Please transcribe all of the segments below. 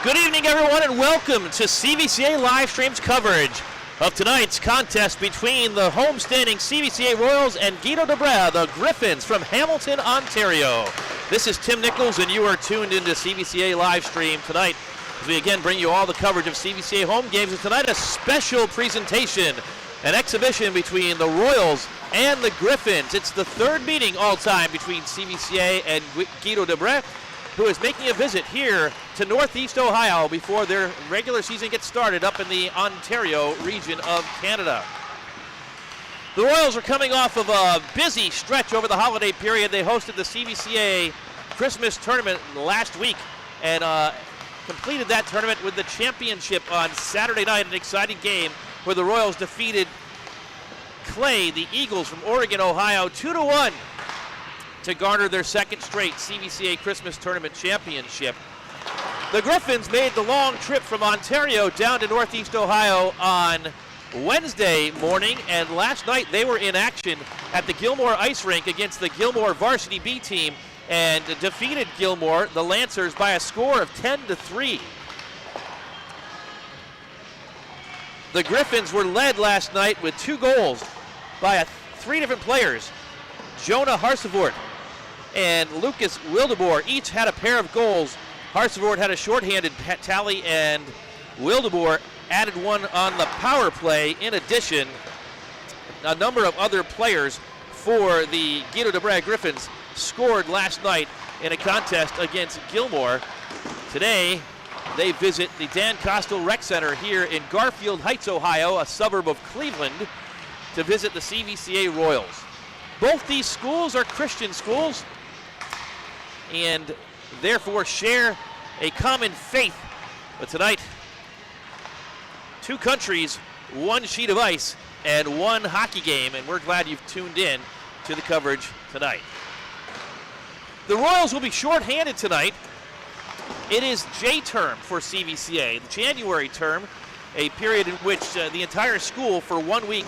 Good evening, everyone, and welcome to CVCA live streams coverage of tonight's contest between the homestanding CVCA Royals and Guido de Bres, the Griffins from Hamilton, Ontario. This is Tim Nichols, and you are tuned into CVCA live stream tonight as we again bring you all the coverage of CVCA home games. And tonight, a special presentation, an exhibition between the Royals and the Griffins. It's the third meeting all-time between CVCA and Guido de Bres, who is making a visit here to Northeast Ohio before their regular season gets started up in the Ontario region of Canada. The Royals are coming off of a busy stretch over the holiday period. They hosted the CVCA Christmas tournament last week and completed that tournament with the championship on Saturday night, an exciting game where the Royals defeated Clay, the Eagles from Oregon, Ohio, 2-1. to garner their second straight CVCA Christmas Tournament championship. The Griffins made the long trip from Ontario down to Northeast Ohio on Wednesday morning, and last night they were in action at the Gilmore Ice Rink against the Gilmore Varsity B team and defeated Gilmore, the Lancers, by a score of 10-3. The Griffins were led last night with 2 goals by three different players. Jonah Harsevort and Lucas Wildeboer each had a pair of goals. Harsevort had a shorthanded tally, and Wildeboer added one on the power play. In addition, a number of other players for the Guido de Bres Griffins scored last night in a contest against Gilmore. Today, they visit the Dan Kostel Rec Center here in Garfield Heights, Ohio, a suburb of Cleveland, to visit the CVCA Royals. Both these schools are Christian schools and therefore share a common faith. But tonight, 2 countries, 1 sheet of ice, and 1 hockey game, and we're glad you've tuned in to the coverage tonight. The Royals will be shorthanded tonight. It is J term for CVCA, the January term, a period in which the entire school for 1 week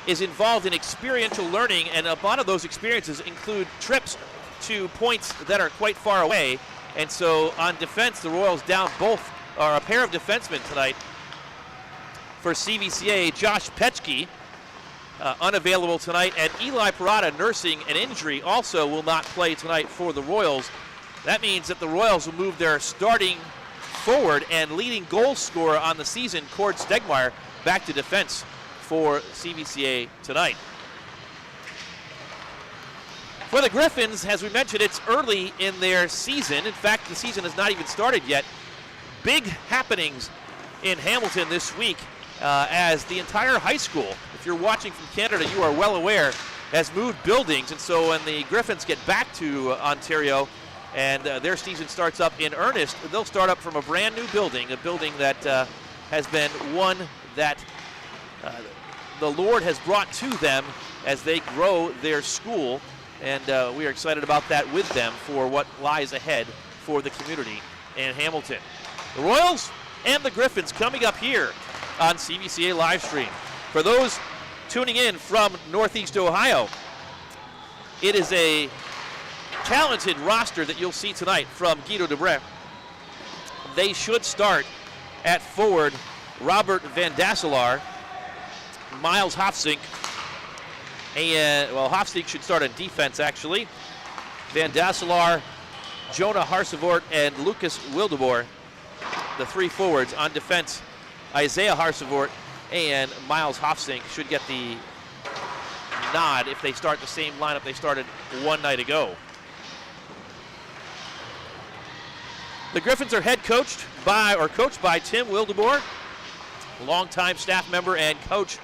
is involved in experiential learning, and a lot of those experiences include trips to points that are quite far away. And so on defense, the Royals down a pair of defensemen tonight. For CVCA, Josh Petchke, unavailable tonight, and Eli Parada, nursing an injury, also will not play tonight for the Royals. That means that the Royals will move their starting forward and leading goal scorer on the season, Cord Stegmeyer, back to defense for CVCA tonight. For the Griffins, as we mentioned, it's early in their season. In fact, the season has not even started yet. Big happenings in Hamilton this week as the entire high school, if you're watching from Canada, you are well aware, has moved buildings. And so when the Griffins get back to Ontario and their season starts up in earnest, they'll start up from a brand new building, a building that has been one that the Lord has brought to them as they grow their school, and we are excited about that with them for what lies ahead for the community in Hamilton. The Royals and the Griffins coming up here on CVCA Livestream. For those tuning in from Northeast Ohio, it is a talented roster that you'll see tonight from Guido de Bres. They should start at forward Robert Van Dasselaar, Miles Hofsink, and, Hofsink should start on defense, actually. Van Dasselaar, Jonah Harsevort, and Lucas Wildeboer, the 3 forwards. On defense, Isaiah Harsevort and Miles Hofsink should get the nod if they start the same lineup they started one night ago. The Griffins are coached by Tim Wildeboer, longtime staff member and coach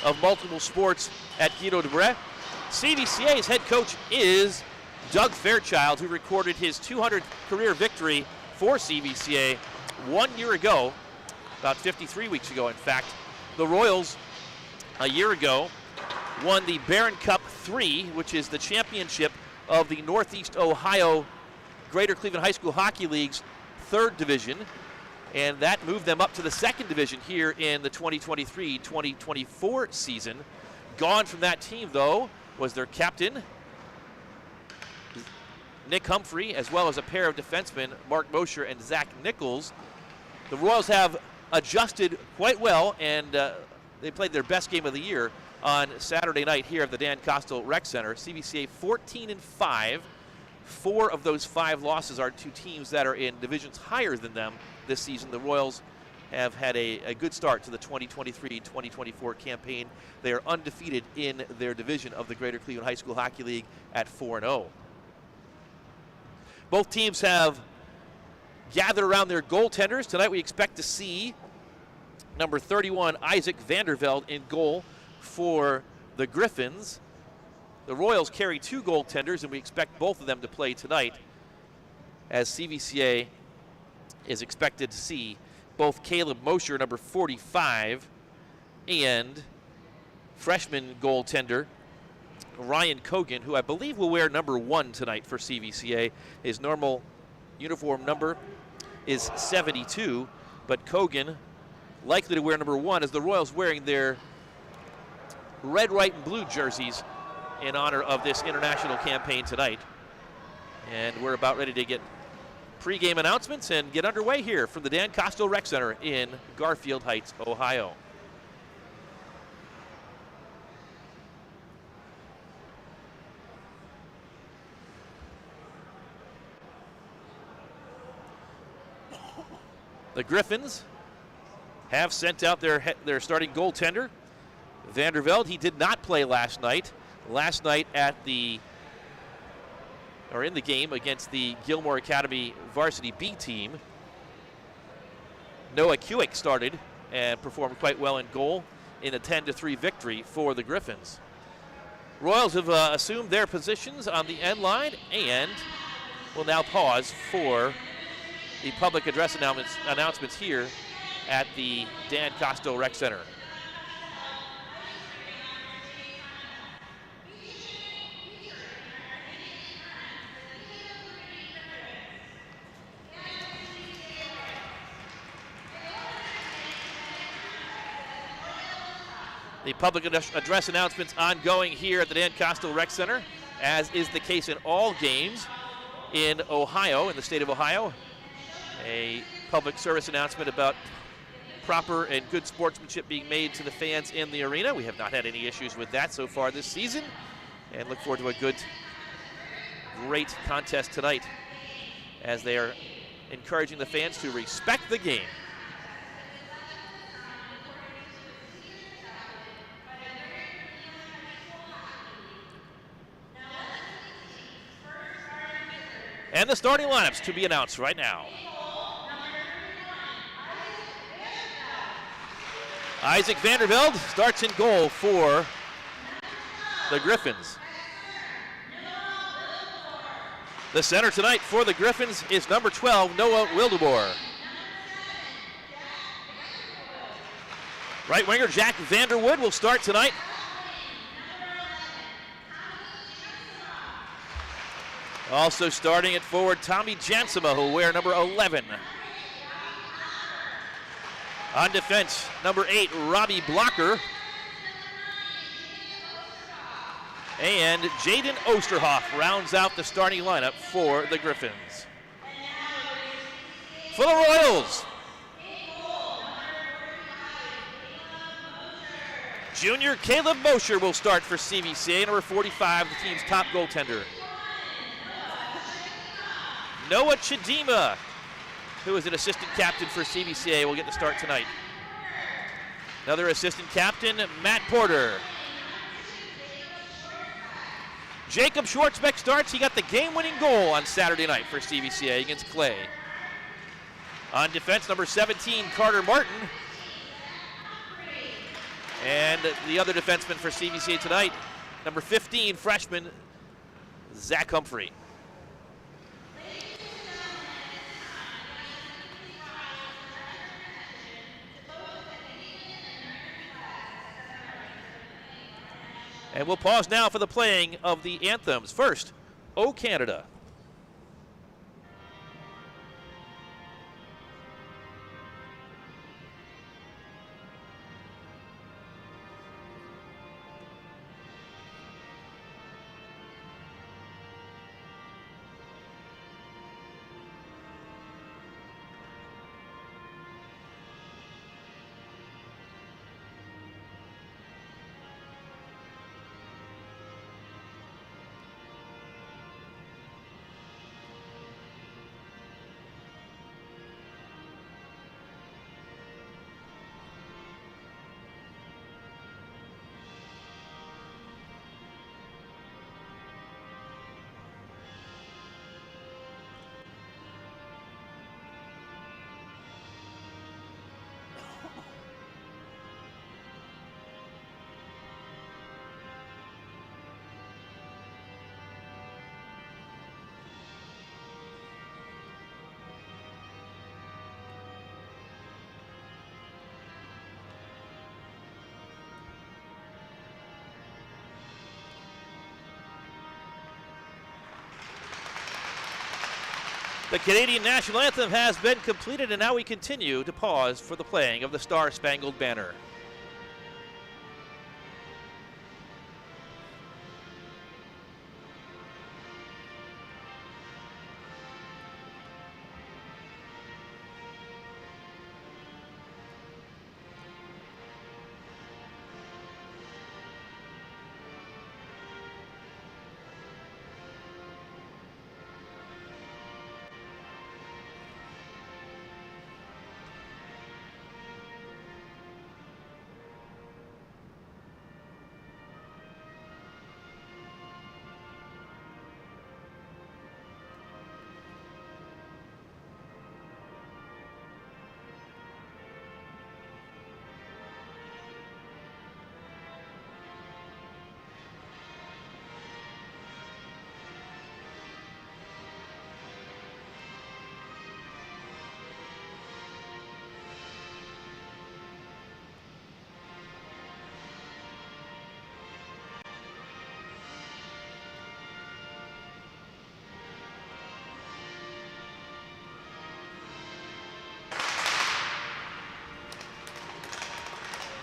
of multiple sports at Guido de Bres. CVCA's head coach is Doug Fairchild, who recorded his 200th career victory for CVCA 1 year ago, about 53 weeks ago, in fact. The Royals, a year ago, won the Barron Cup 3, which is the championship of the Northeast Ohio Greater Cleveland High School Hockey League's 3rd division, and that moved them up to the 2nd division here in the 2023-2024 season. Gone from that team, though, was their captain, Nick Humphrey, as well as a pair of defensemen, Mark Mosher and Zach Nichols. The Royals have adjusted quite well, and they played their best game of the year on Saturday night here at the Dan Kostel Rec Center. CVCA 14-5. 4 of those 5 losses are to teams that are in divisions higher than them this season. The Royals have had a good start to the 2023-2024 campaign. They are undefeated in their division of the Greater Cleveland High School Hockey League at 4-0. Both teams have gathered around their goaltenders. Tonight we expect to see number 31, Isaac Vandervelde, in goal for the Griffins. The Royals carry 2 goaltenders, and we expect both of them to play tonight, as CVCA is expected to see both Caleb Mosher, number 45, and freshman goaltender Ryan Cogan, who I believe will wear number 1 tonight for CVCA. His normal uniform number is 72, but Cogan likely to wear number 1, as the Royals wearing their red, white, and blue jerseys in honor of this international campaign tonight. And we're about ready to get pregame announcements and get underway here from the Dan Kostel Rec Center in Garfield Heights, Ohio. The Griffins have sent out their starting goaltender, Vandervelde. He did not play last night. Last night in the game against the Gilmore Academy varsity B team, Noah Kewick started and performed quite well in goal in a 10-3 victory for the Griffins. Royals have assumed their positions on the end line and will now pause for the public address announcements here at the Dan Kostel Rec Center. The public address announcements ongoing here at the Dan Kostel Rec Center, as is the case in all games in Ohio, in the state of Ohio. A public service announcement about proper and good sportsmanship being made to the fans in the arena. We have not had any issues with that so far this season, and look forward to a great contest tonight, as they are encouraging the fans to respect the game. And the starting lineups to be announced right now. Isaac Vandervelde starts in goal for the Griffins. The center tonight for the Griffins is number 12, Noah Wildeboer. Right winger Jack Vanderwood will start tonight. Also starting at forward, Tommy Jansema, who will wear number 11. On defense, number 8, Robbie Blocker. And Jaden Osterhoff rounds out the starting lineup for the Griffins. For the Royals, junior Caleb Mosher will start for CVCA, number 45, the team's top goaltender. Noah Chidima, who is an assistant captain for CVCA, will get the start tonight. Another assistant captain, Matt Porter. Jacob Schwartzbeck starts. He got the game-winning goal on Saturday night for CVCA against Clay. On defense, number 17, Carter Martin. And the other defenseman for CVCA tonight, number 15, freshman Zach Humphrey. And we'll pause now for the playing of the anthems. First, O Canada. The Canadian National Anthem has been completed, and now we continue to pause for the playing of the Star-Spangled Banner.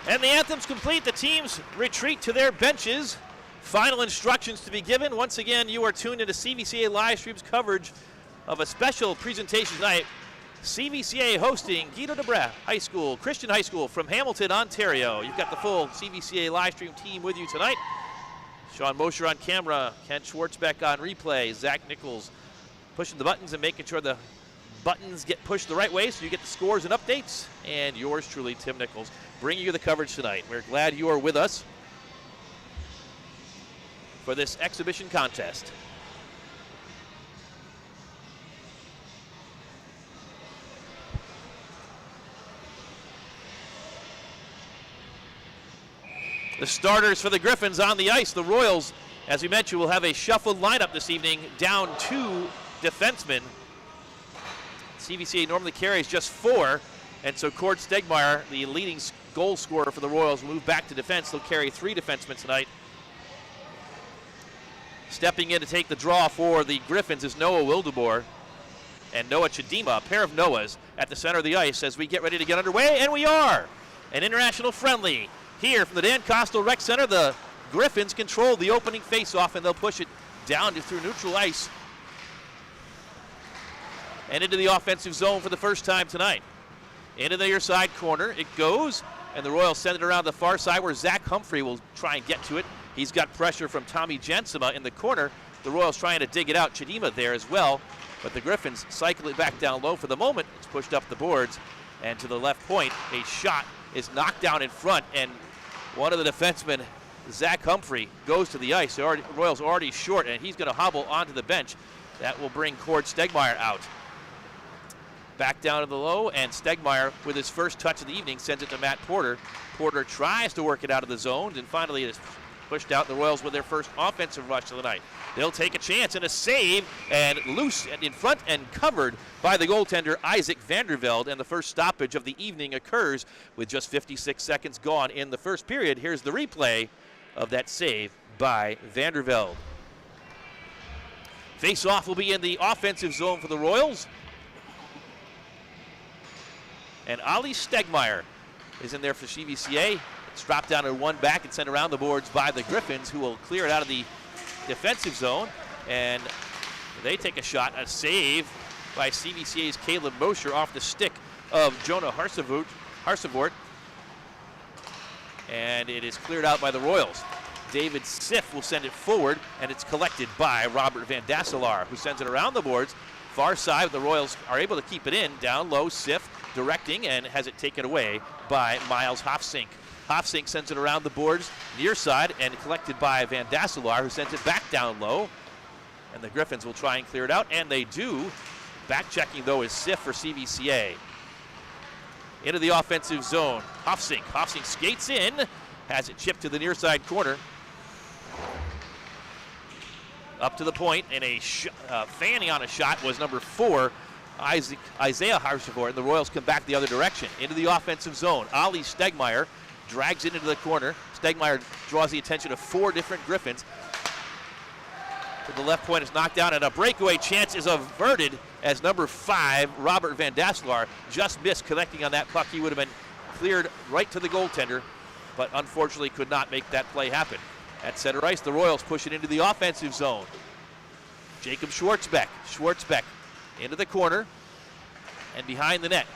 And the anthem's complete. The teams retreat to their benches. Final instructions to be given. Once again, you are tuned into CVCA live streams coverage of a special presentation tonight. CVCA hosting Guido de Bres Christian High School from Hamilton, Ontario. You've got the full CVCA live stream team with you tonight. Sean Mosher on camera, Ken Schwartzbeck on replay, Zach Nichols pushing the buttons and making sure the buttons get pushed the right way so you get the scores and updates. And yours truly, Tim Nichols, bringing you the coverage tonight. We're glad you are with us for this exhibition contest. The starters for the Griffins on the ice. The Royals, as we mentioned, will have a shuffled lineup this evening, down 2 defensemen. CVCA normally carries just 4, and so Cord Stegmeyer, the leading goal scorer for the Royals, will move back to defense. They'll carry 3 defensemen tonight. Stepping in to take the draw for the Griffins is Noah Wildeboer and Noah Chidima, a pair of Noahs at the center of the ice as we get ready to get underway, and we are. An international friendly here from the Dan Kostel Rec Center. The Griffins control the opening faceoff, and they'll push it down through neutral ice and into the offensive zone for the first time tonight. Into the near side corner it goes, and the Royals send it around the far side where Zach Humphrey will try and get to it. He's got pressure from Tommy Jensema in the corner. The Royals trying to dig it out. Chidima there as well, but the Griffins cycle it back down low for the moment. It's pushed up the boards, and to the left point, a shot is knocked down in front, and one of the defensemen, Zach Humphrey, goes to the ice. The Royals are already short, and he's going to hobble onto the bench. That will bring Cord Stegmeyer out. Back down to the low, and Stegmeyer, with his first touch of the evening, sends it to Matt Porter. Porter tries to work it out of the zone, and finally it is pushed out. The Royals with their first offensive rush of the night. They'll take a chance and a save, and loose and in front and covered by the goaltender Isaac Vandervelde, and the first stoppage of the evening occurs with just 56 seconds gone in the first period. Here's the replay of that save by Vandervelde. Face-off will be in the offensive zone for the Royals. And Ali Stegmeyer is in there for CVCA. It's dropped down to 1 back and sent around the boards by the Griffins, who will clear it out of the defensive zone. And they take a shot, a save by CVCA's Caleb Mosher off the stick of Jonah Harsevort. And it is cleared out by the Royals. David Siff will send it forward, and it's collected by Robert Van Dasselaar, who sends it around the boards. Far side, the Royals are able to keep it in. Down low, Siff directing, and has it taken away by Miles Hofsink. Hofsink sends it around the boards, near side, and collected by Van Dasselaar, who sends it back down low. And the Griffins will try and clear it out, and they do. Back checking, though, is Siff for CVCA. Into the offensive zone. Hofsink skates in, has it chipped to the near side corner. Up to the point, and a fanning on a shot was number 4, Isaiah Harsevort, and the Royals come back the other direction. Into the offensive zone. Ali Stegmeyer drags it into the corner. Stegmeyer draws the attention of 4 different Griffins. To the left point is knocked down, and a breakaway chance is averted as number 5, Robert Van Dasselaar, just missed connecting on that puck. He would have been cleared right to the goaltender, but unfortunately could not make that play happen. At center ice, the Royals push it into the offensive zone. Jacob Schwartzbeck. Schwartzbeck into the corner and behind the net.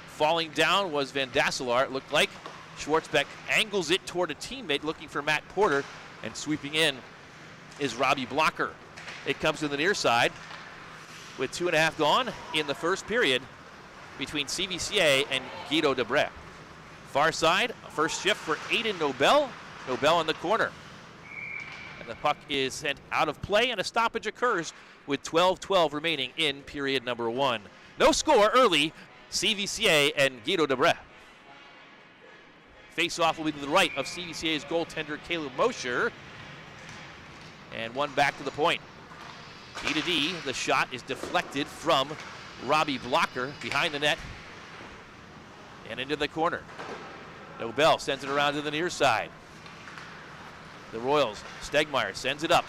Falling down was Van Dasselaar, it looked like. Schwartzbeck angles it toward a teammate looking for Matt Porter, and sweeping in is Robbie Blocker. It comes to the near side with 2.5 gone in the first period between CVCA and Guido de Bres. Far side, first shift for Aiden Nobel. Nobel in the corner. And the puck is sent out of play, and a stoppage occurs with 12:12 remaining in period number 1. No score early, CVCA and Guido de Bres. Face-off will be to the right of CVCA's goaltender Caleb Mosher. And one back to the point. D to D, the shot is deflected from Robbie Blocker behind the net and into the corner. Nobel sends it around to the near side. The Royals, Stegmeyer sends it up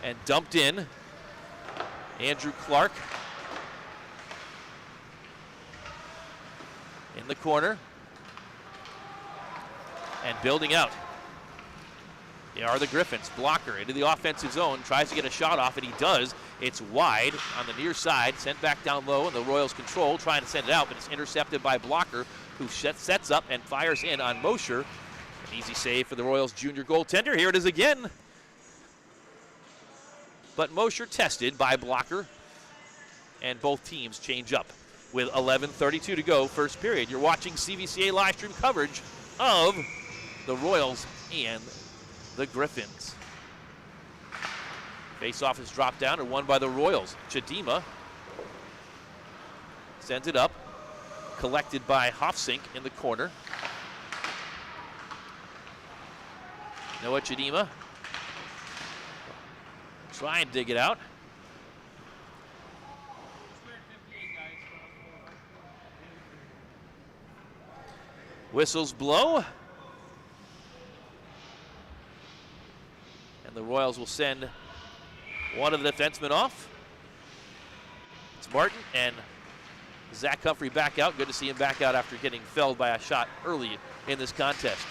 and dumped in. Andrew Clark in the corner and building out. They are the Griffins. Blocker into the offensive zone, tries to get a shot off, and he does. It's wide on the near side, sent back down low, and the Royals control, trying to send it out, but it's intercepted by Blocker, who sets up and fires in on Mosher. An easy save for the Royals junior goaltender. Here it is again. But Mosher tested by Blocker, and both teams change up with 11:32 to go, first period. You're watching CVCA live stream coverage of the Royals and the Griffins. Face-off is dropped down and won by the Royals. Chidima sends it up, collected by Hofsink in the corner. Noah Chidima try and dig it out. Whistles blow. And the Royals will send one of the defensemen off. It's Martin and Zach Humphrey back out. Good to see him back out after getting felled by a shot early in this contest.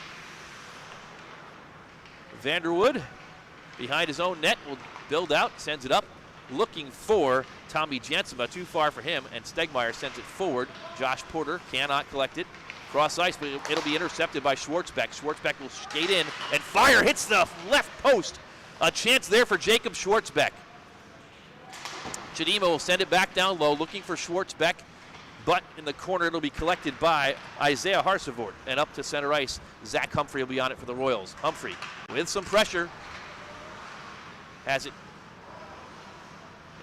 Vanderwood behind his own net will build out, sends it up, looking for Tommy Jansema. Too far for him, and Stegmeyer sends it forward. Josh Porter cannot collect it. Cross ice, but it'll be intercepted by Schwartzbeck. Schwartzbeck will skate in and fire, hits the left post. A chance there for Jacob Schwartzbeck. Chidima will send it back down low, looking for Schwartzbeck, but in the corner it'll be collected by Isaiah Harsevort. And up to center ice, Zach Humphrey will be on it for the Royals. Humphrey with some pressure has it.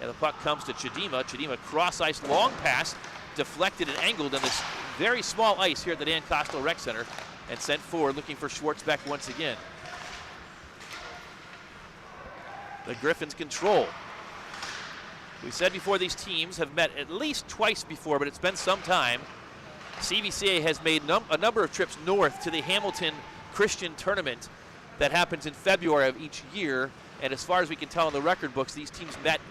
And the puck comes to Chidima. Chidima cross ice, long pass, deflected and angled on this very small ice here at the Dan Kostel Rec Center, and sent forward looking for Schwartzbeck once again. The Griffins control. We said before, these teams have met at least twice before, but it's been some time. CVCA has made a number of trips north to the Hamilton Christian Tournament that happens in February of each year. And as far as we can tell in the record books, these teams met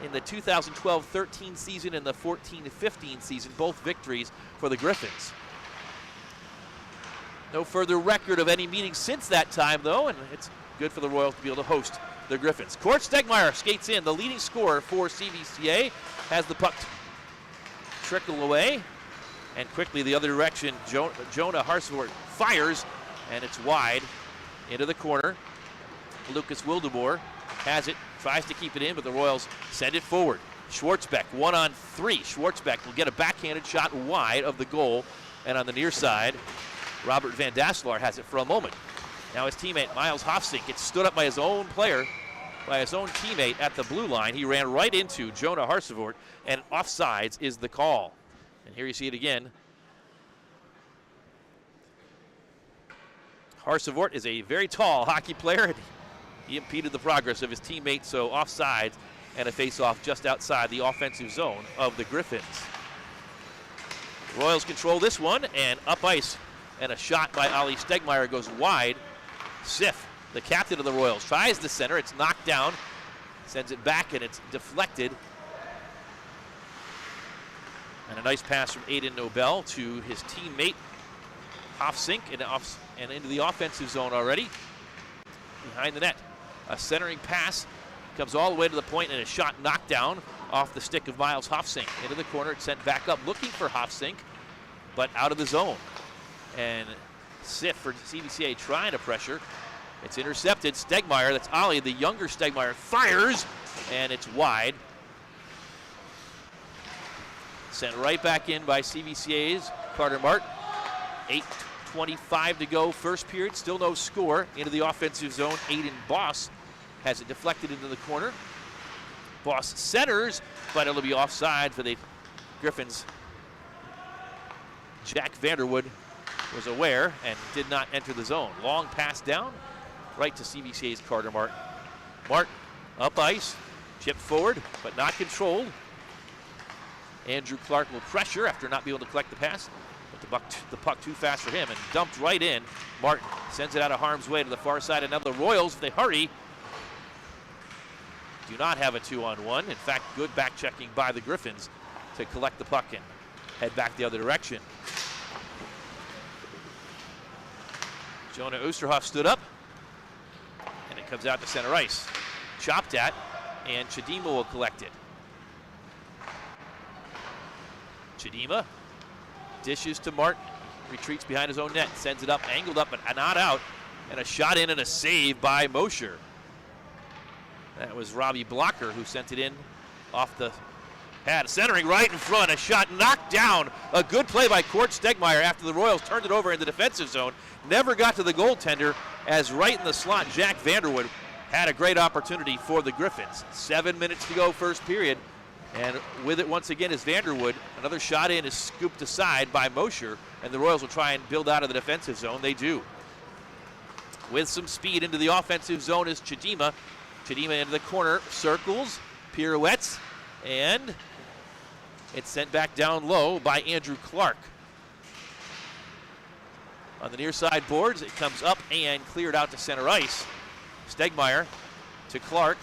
in the 2012-13 season and the 14-15 season, both victories for the Griffins. No further record of any meetings since that time, though, and it's good for the Royals to be able to host the Griffins. Court Stegmeyer skates in, the leading scorer for CVCA, has the puck trickle away, and quickly the other direction, Jonah Harsevort fires, and it's wide into the corner. Lucas Wildeboer has it, tries to keep it in, but the Royals send it forward. Schwartzbeck, 1-on-3. Schwartzbeck will get a backhanded shot wide of the goal, and on the near side, Robert Van Dasselaar has it for a moment. Now his teammate, Miles Hofsink, gets stood up by his own player, by his own teammate at the blue line. He ran right into Jonah Harsevort, and offsides is the call. And here you see it again. Harsevort is a very tall hockey player. He impeded the progress of his teammate, so offsides and a face-off just outside the offensive zone of the Griffins. Royals control this one, and up ice, and a shot by Ali Stegmeyer goes wide. Sif, the captain of the Royals, tries the center. It's knocked down, sends it back, and it's deflected And a nice pass from Aiden Nobel to his teammate Hofsink and into the offensive zone already. Behind the net, a centering pass comes all the way to the point and a shot knocked down off the stick of Miles Hofsink. Into the corner, it's sent back up looking for Hofsink, but out of the zone. And Sif for CVCA trying to pressure. It's intercepted. Stegmeyer, that's Ollie, the younger Stegmeyer, fires, and it's wide. Sent right back in by CVCA's Carter Martin. 8:25 to go, first period, still no score. Into the offensive zone, Aiden Boss has it deflected into the corner. Boss centers, but it'll be offside for the Griffins. Jack Vanderwood was aware and did not enter the zone. Long pass down, right to CVCA's Carter Martin. Martin up ice, chipped forward, but not controlled. Andrew Clark will pressure after not being able to collect the pass. But the puck too fast for him and dumped right in. Martin sends it out of harm's way to the far side. And now the Royals, if they hurry, do not have a 2-on-1. In fact, good back checking by the Griffins to collect the puck and head back the other direction. Jonah Oosterhoff stood up, and it comes out to center ice. Chopped at, and Chidima will collect it. Chidima dishes to Martin, retreats behind his own net, sends it up, angled up, but not out, and a shot in and a save by Mosher. That was Robbie Blocker who sent it in off the pad. Centering right in front, a shot knocked down. A good play by Court Stegmeyer after the Royals turned it over in the defensive zone. Never got to the goaltender, as right in the slot, Jack Vanderwood had a great opportunity for the Griffins. 7 minutes to go, first period. And with it once again is Vanderwood. Another shot in is scooped aside by Mosher, and the Royals will try and build out of the defensive zone. They do. With some speed into the offensive zone is Chidima. Chidima into the corner, circles, pirouettes, and it's sent back down low by Andrew Clark. On the near side boards, it comes up and cleared out to center ice. Stegmeyer to Clark.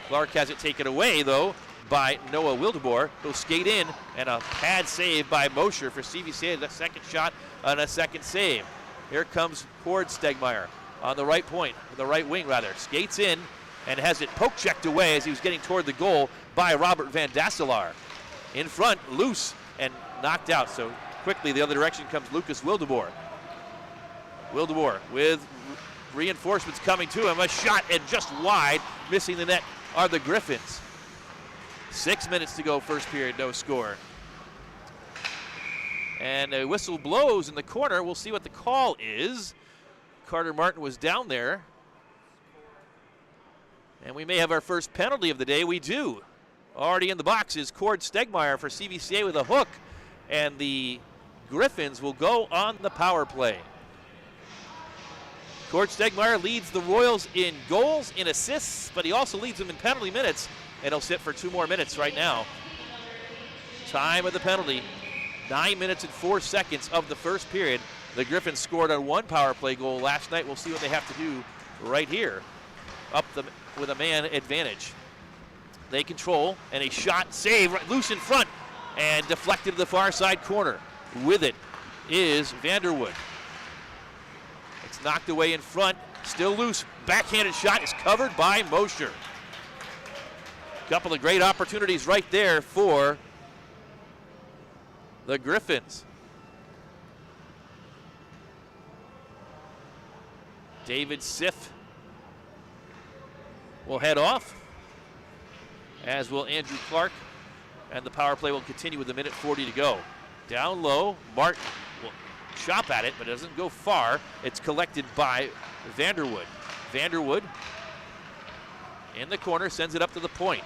Clark has it taken away, though, by Noah Wildeboer. He'll skate in, and a pad save by Mosher for CVCA. The second shot and a second save. Here comes Cord Stegmeyer on the right point, the right wing rather. Skates in and has it poke checked away as he was getting toward the goal by Robert Van Dasselaar. In front, loose and knocked out. So quickly the other direction comes Lucas Wildeboer. Wildeboer with reinforcements coming to him. A shot and just wide, missing the net are the Griffins. 6 minutes to go, first period, no score. And a whistle blows in the corner. We'll see what the call is. Carter Martin was down there. And we may have our first penalty of the day. We do. Already in the box is Cord Stegmeyer for CVCA with a hook. And the Griffins will go on the power play. Cord Stegmeyer leads the Royals in goals, in assists, but he also leads them in penalty minutes, and he'll sit for 2 more minutes right now. Time of the penalty, 9 minutes and 4 seconds of the first period. The Griffins scored on 1 power play goal last night. We'll see what they have to do right here, with a man advantage. They control, and a shot, save, right, loose in front, and deflected to the far side corner. With it is Vanderwood. It's knocked away in front, still loose. Backhanded shot is covered by Mosher. Couple of great opportunities right there for the Griffins. David Sif will head off, as will Andrew Clark, and the power play will continue with 1:40 to go. Down low, Martin will chop at it, but it doesn't go far. It's collected by Vanderwood. Vanderwood in the corner, sends it up to the point.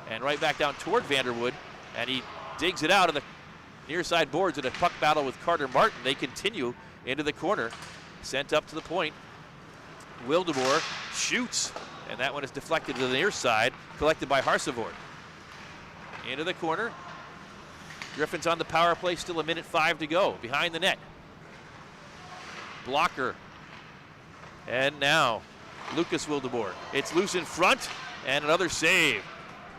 And right back down toward Vanderwood, and he digs it out of the near side boards in a puck battle with Carter Martin. They continue into the corner, sent up to the point. Wildeboer shoots, and that one is deflected to the near side, collected by Harsevort. Into the corner. Griffins on the power play, still 1:05 to go. Behind the net. Blocker. And now, Lucas Wildeboer. It's loose in front, and another save.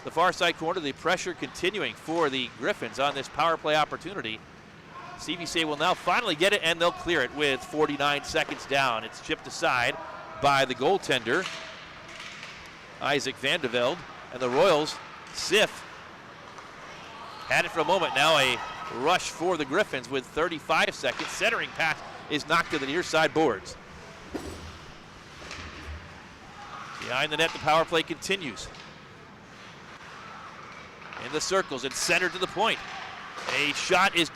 the far side corner. The pressure continuing for the Griffins on this power play opportunity. CVCA will now finally get it, and they'll clear it with 49 seconds down. It's chipped aside by the goaltender, Isaac Vandevelde, and the Royals, Sif, had it for a moment. Now a rush for the Griffins with 35 seconds. Centering pass is knocked to the near side boards. Behind the net, the power play continues. In the circles and centered to the point. A shot is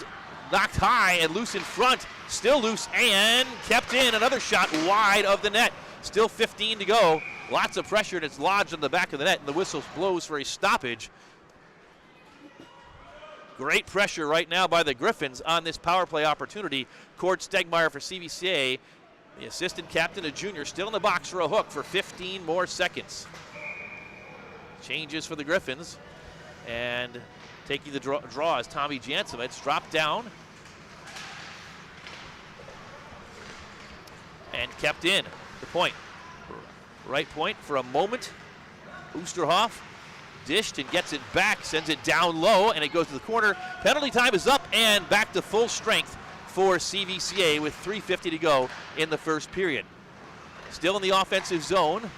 knocked high and loose in front. Still loose and kept in. Another shot wide of the net. Still 15 to go. Lots of pressure, and it's lodged on the back of the net, and the whistle blows for a stoppage. Great pressure right now by the Griffins on this power play opportunity. Cord Stegmeyer for CVCA, the assistant captain, a junior, still in the box for a hook for 15 more seconds. Changes for the Griffins, and taking the draw is Tommy Jansen. It's dropped down and kept in. The point. Right point for a moment. Oosterhoff dished and gets it back, sends it down low, and it goes to the corner. Penalty time is up and back to full strength for CVCA with 3:50 to go in the first period. Still in the offensive zone,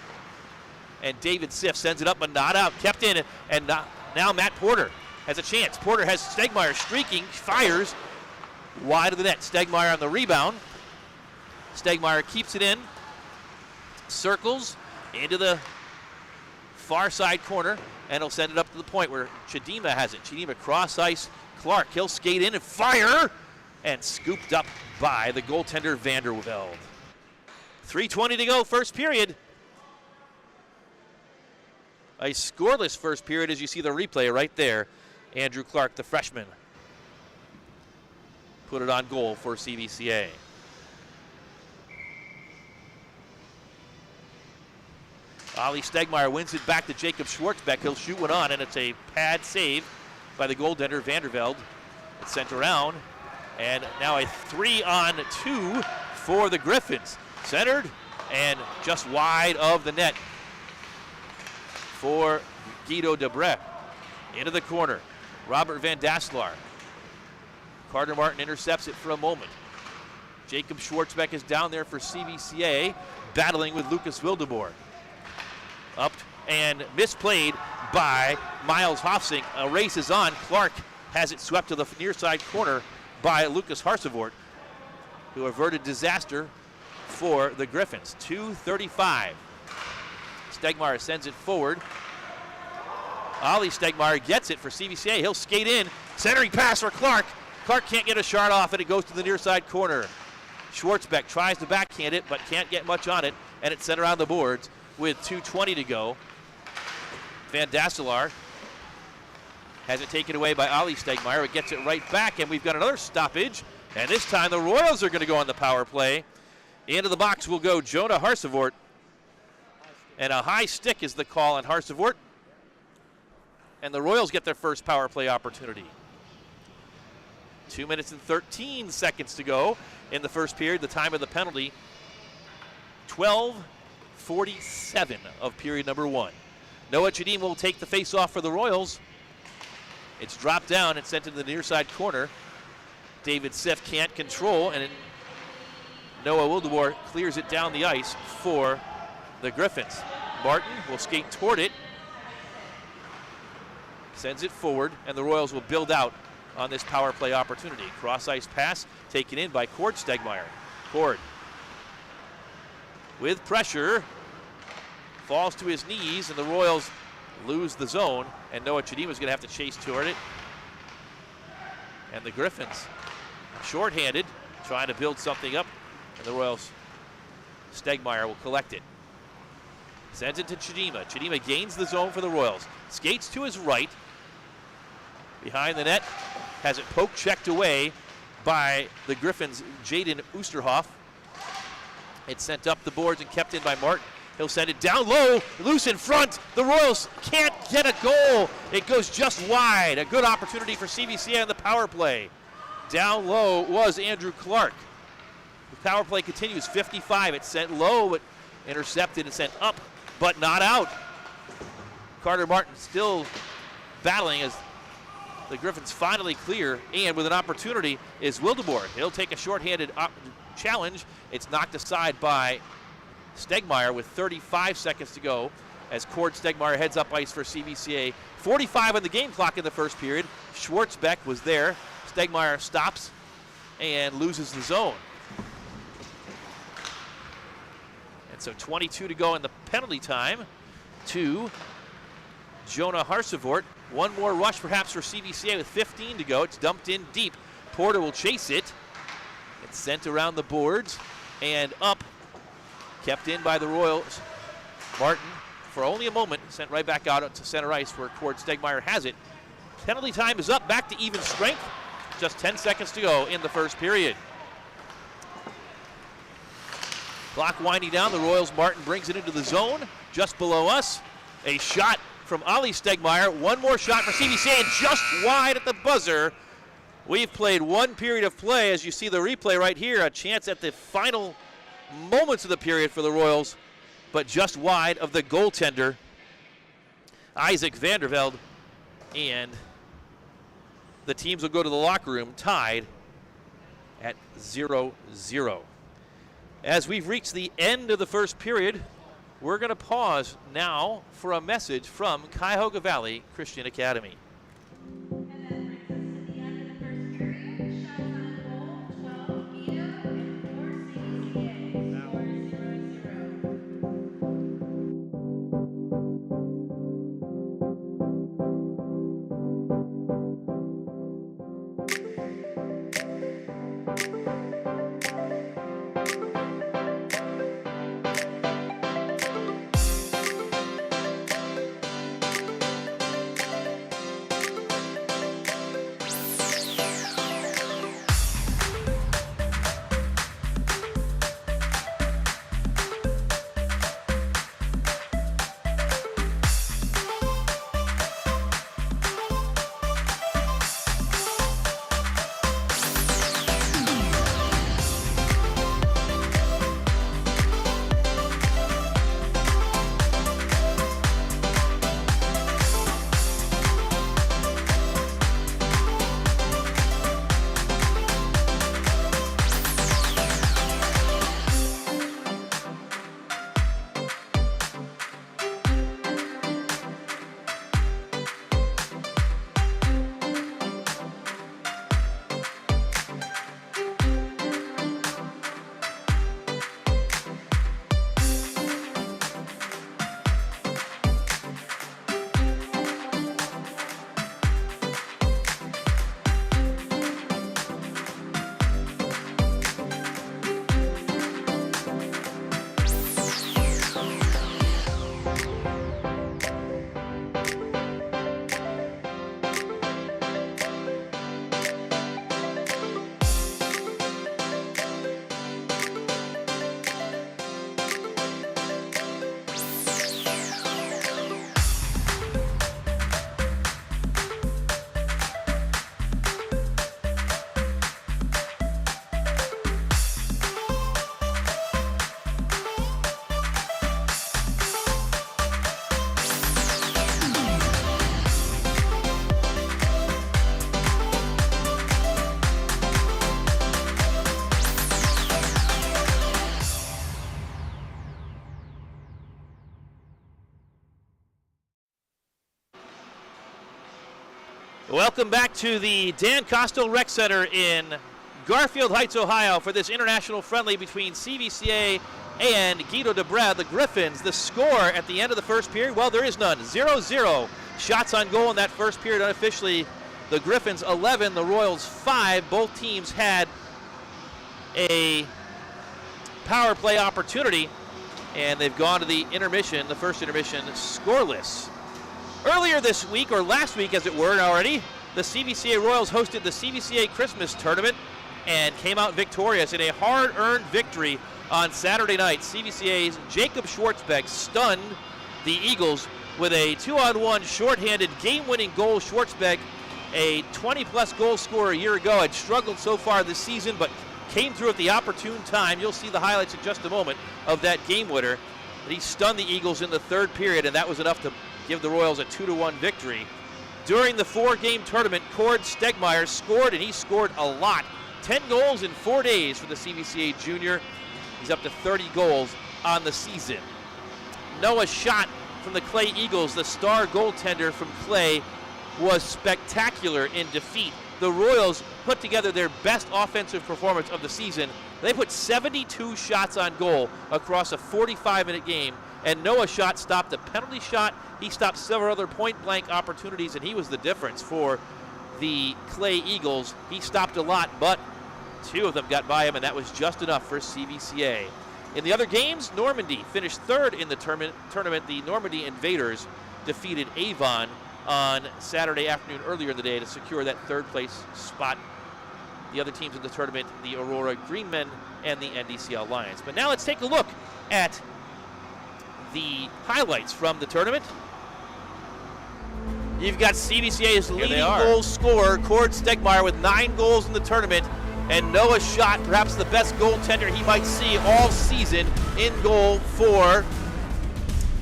and David Sif sends it up but not out. Kept in, and now Matt Porter has a chance. Porter has Stegmeyer streaking, fires wide of the net. Stegmeyer on the rebound. Stegmeyer keeps it in, circles into the far side corner, and he'll send it up to the point where Chidima has it. Chidima cross ice. Clark, he'll skate in and fire, and scooped up by the goaltender Vandervelde. 3:20 to go, first period. A scoreless first period as you see the replay right there. Andrew Clark, the freshman, put it on goal for CVCA. Ollie Stegmeyer wins it back to Jacob Schwartzbeck. He'll shoot one on, and it's a pad save by the goaltender Vandervelde. It's sent around, and now a 3-on-2 for the Griffins. Centered and just wide of the net for Guido de Bres. Into the corner, Robert Van Dasselaar. Carter Martin intercepts it for a moment. Jacob Schwartzbeck is down there for CVCA, battling with Lucas Wildeboer. Up and misplayed by Miles Hofsink. A race is on. Clark has it swept to the near side corner by Lucas Harsevort, who averted disaster for the Griffins. 2:35. Stegmeyer sends it forward. Ollie Stegmeyer gets it for CVCA. He'll skate in. Centering pass for Clark. Clark can't get a shot off, and it goes to the near side corner. Schwartzbeck tries to backhand it, but can't get much on it, and it's sent around the boards with 2:20 to go. Van Dasselaar has it taken away by Ollie Stegmeyer. It gets it right back, and we've got another stoppage, and this time the Royals are going to go on the power play. Into the box will go Jonah Harsevort, and a high stick is the call on Harsevort, and the Royals get their first power play opportunity. 2 minutes and 13 seconds to go in the first period. The time of the penalty, 12:47 of period number one. Noah Chidima will take the face-off for the Royals. It's dropped down and sent to the near side corner. David Sif can't control, and Noah Wildeboer clears it down the ice for the Griffins. Martin will skate toward it, sends it forward, and the Royals will build out on this power play opportunity. Cross-ice pass taken in by Cord Stegmeyer. Cord with pressure, falls to his knees, and the Royals lose the zone, and Noah Chidima is going to have to chase toward it. And the Griffins, shorthanded, trying to build something up, and the Royals, Stegmeyer will collect it. Sends it to Chidima. Chidima gains the zone for the Royals. Skates to his right. Behind the net, has it poke checked away by the Griffins' Jaden Oosterhoff. It's sent up the boards and kept in by Martin. He'll send it down low, loose in front. The Royals can't get a goal. It goes just wide. A good opportunity for CVCA on the power play. Down low was Andrew Clark. The power play continues, 55. It's sent low, but intercepted and sent up, but not out. Carter Martin still battling as the Griffins finally clear, and with an opportunity is Wildeboer. He'll take a shorthanded challenge. It's knocked aside by Stegmeyer with 35 seconds to go as Cord Stegmeyer heads up ice for CVCA. 45 on the game clock in the first period. Schwartzbeck was there. Stegmeyer stops and loses the zone. And so 22 to go in the penalty time to Jonah Harsevort. One more rush perhaps for CVCA with 15 to go. It's dumped in deep. Porter will chase it. It's sent around the boards and up. Kept in by the Royals. Martin, for only a moment, sent right back out to center ice where Cord Stegmeyer has it. Penalty time is up, back to even strength. Just 10 seconds to go in the first period. Clock winding down, the Royals. Martin brings it into the zone just below us. A shot from Ollie Stegmeyer. One more shot for CVCA and just wide at the buzzer. We've played one period of play. As you see the replay right here, a chance at the final moments of the period for the Royals, but just wide of the goaltender, Isaac Vandervelde. And the teams will go to the locker room tied at 0-0. As we've reached the end of the first period, we're going to pause now for a message from Cuyahoga Valley Christian Academy. And that brings us to the end of the first period. Shots on goal, 12 Guido and 4 CVCA. Score 0-0. Welcome back to the Dan Kostel Rec Center in Garfield Heights, Ohio for this international friendly between CVCA and Guido de Bres, the Griffins. The score at the end of the first period, well, there is none. 0-0. Shots on goal in that first period unofficially. The Griffins 11, the Royals 5. Both teams had a power play opportunity, and they've gone to the intermission, the first intermission, scoreless. Earlier this week, or last week as it were already, the CVCA Royals hosted the CVCA Christmas Tournament and came out victorious in a hard-earned victory on Saturday night. CVCA's Jacob Schwartzbeck stunned the Eagles with a 2-on-1 shorthanded game-winning goal. Schwartzbeck, a 20-plus goal scorer a year ago, had struggled so far this season, but came through at the opportune time. You'll see the highlights in just a moment of that game winner. But he stunned the Eagles in the third period, and that was enough to give the Royals a 2-1 victory. During the 4-game tournament, Cord Stegmeyer scored, and he scored a lot. 10 goals in 4 days for the CVCA junior. He's up to 30 goals on the season. Noah Schott from the Clay Eagles, the star goaltender from Clay, was spectacular in defeat. The Royals put together their best offensive performance of the season. They put 72 shots on goal across a 45-minute game, and Noah Schott stopped a penalty shot. He stopped several other point-blank opportunities, and he was the difference for the Clay Eagles. He stopped a lot, but 2 of them got by him, and that was just enough for CVCA. In the other games, Normandy finished 3rd in the tournament. The Normandy Invaders defeated Avon on Saturday afternoon earlier in the day to secure that 3rd place spot. The other teams in the tournament, the Aurora Greenmen and the NDCL Lions. But now let's take a look at the highlights from the tournament. You've got CVCA's leading goal scorer, Cord Stegmeyer, with 9 goals in the tournament, and Noah Schott, perhaps the best goaltender he might see all season, in goal for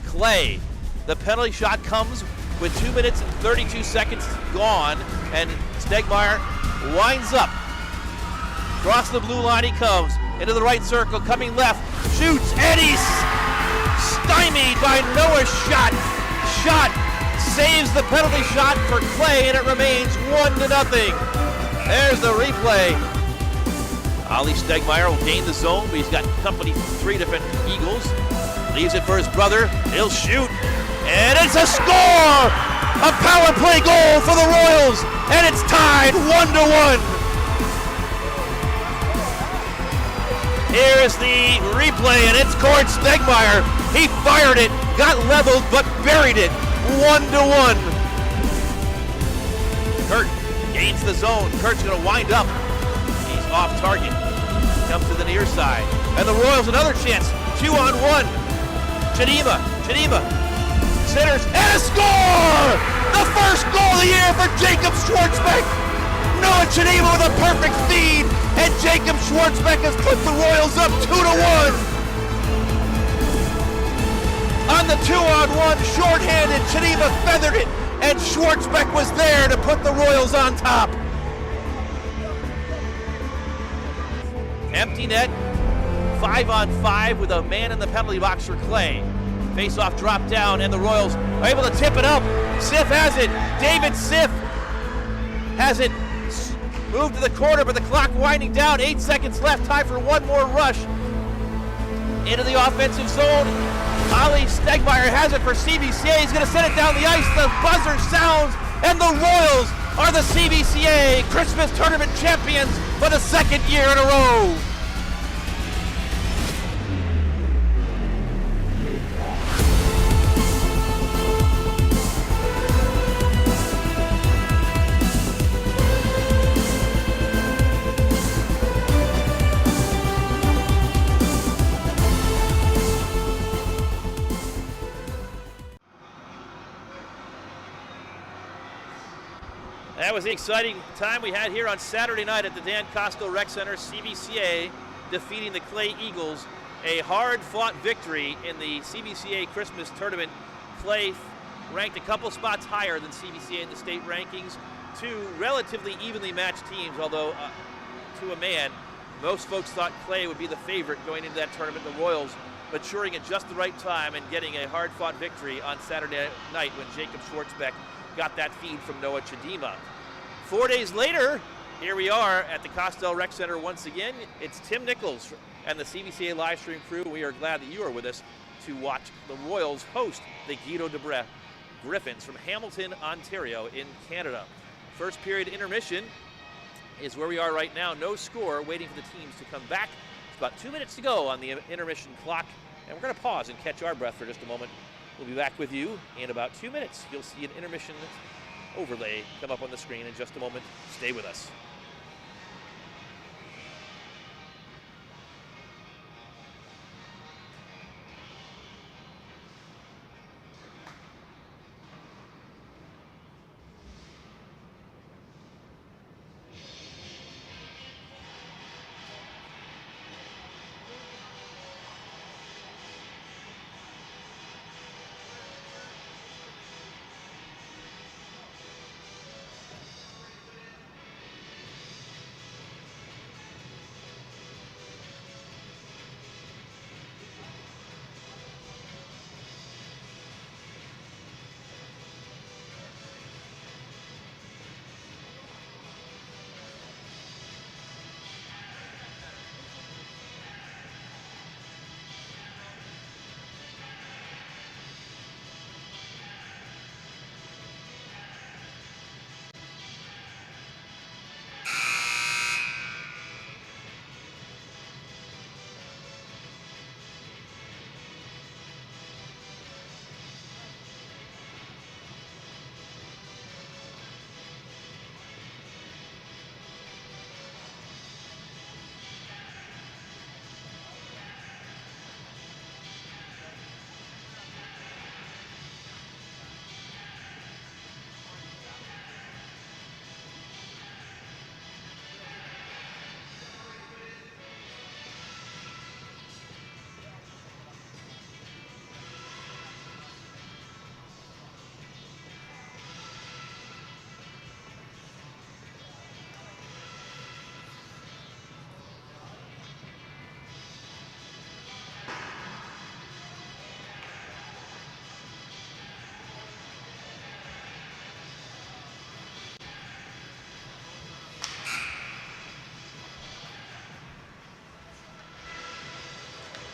Clay. The penalty shot comes with 2 minutes and 32 seconds gone, and Stegmeyer winds up. Across the blue line he comes, into the right circle, coming left, shoots, and he's stymied by Noah Schott. Schott saves the penalty shot for Clay, and it remains 1-0. There's the replay. Ollie Stegmeyer will gain the zone, but he's got company from 3 different Eagles. Leaves it for his brother. He'll shoot, and it's a score! A power play goal for the Royals, and it's tied 1-1. Here's the replay, and it's Cord Stegmeyer. He fired it, got leveled, but buried it. 1-1. Kurt gains the zone. Kurt's going to wind up. He's off target. Comes to the near side. And the Royals another chance. 2-on-1. Chedima centers, and a score! The first goal of the year for Jacob Schwartzbeck. Noah Chedima with a perfect feed, and Jacob Schwartzbeck has put the Royals up 2-1. On the 2-on-1, shorthanded, Chedima feathered it, and Schwartzbeck was there to put the Royals on top. Empty net, 5-on-5 with a man in the penalty box for Clay. Face-off drop down, and the Royals are able to tip it up. Siff has it. David Siff has it. Moved to the corner, but the clock winding down. 8 seconds left. Time for one more rush into the offensive zone. Ollie Stegmeyer has it for CVCA. He's going to send it down the ice. The buzzer sounds, and the Royals are the CVCA Christmas Tournament champions for the 2nd year in a row. That was the exciting time we had here on Saturday night at the Dan Kostel Rec Center. CVCA defeating the Clay Eagles. A hard-fought victory in the CVCA Christmas Tournament. Clay ranked a couple spots higher than CVCA in the state rankings. 2 relatively evenly matched teams, although to a man, most folks thought Clay would be the favorite going into that tournament. The Royals maturing at just the right time and getting a hard-fought victory on Saturday night when Jacob Schwartzbeck got that feed from Noah Chedima. 4 days later, here we are at the Kostel Rec Center once again. It's Tim Nichols and the CVCA live stream crew. We are glad that you are with us to watch the Royals host the Guido de Bres Griffins from Hamilton, Ontario in Canada. First period intermission is where we are right now. No score, waiting for the teams to come back. It's about 2 minutes to go on the intermission clock, and we're going to pause and catch our breath for just a moment. We'll be back with you in about 2 minutes. You'll see an intermission overlay come up on the screen in just a moment. Stay with us.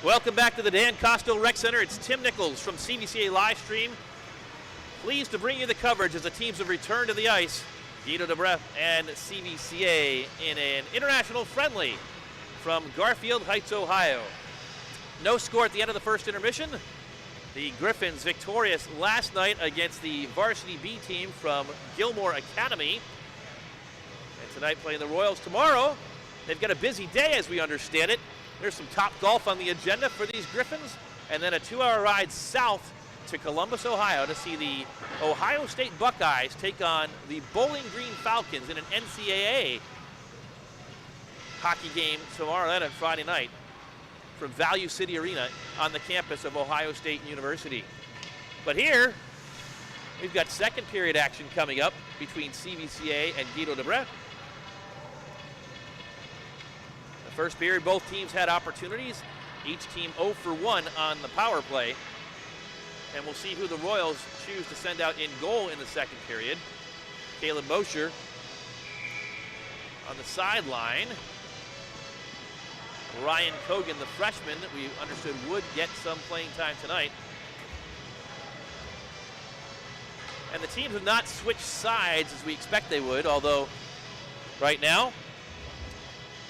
Welcome back to the Dan Kostel Rec Center. It's Tim Nichols from CVCA Livestream. Pleased to bring you the coverage as the teams have returned to the ice. Guido de Bres and CVCA in an international friendly from Garfield Heights, Ohio. No score at the end of the first intermission. The Griffins victorious last night against the varsity B team from Gilmore Academy. And tonight playing the Royals. Tomorrow, they've got a busy day as we understand it. There's some top golf on the agenda for these Griffins, and then a 2-hour ride south to Columbus, Ohio to see the Ohio State Buckeyes take on the Bowling Green Falcons in an NCAA hockey game tomorrow night on Friday night from Value City Arena on the campus of Ohio State University. But here, we've got second period action coming up between CVCA and Guido de Bres. First period, both teams had opportunities. Each team 0 for 1 on the power play. And we'll see who the Royals choose to send out in goal in the second period. Caleb Mosher on the sideline. Ryan Cogan, the freshman that we understood would get some playing time tonight. And the teams have not switched sides as we expect they would, although right now,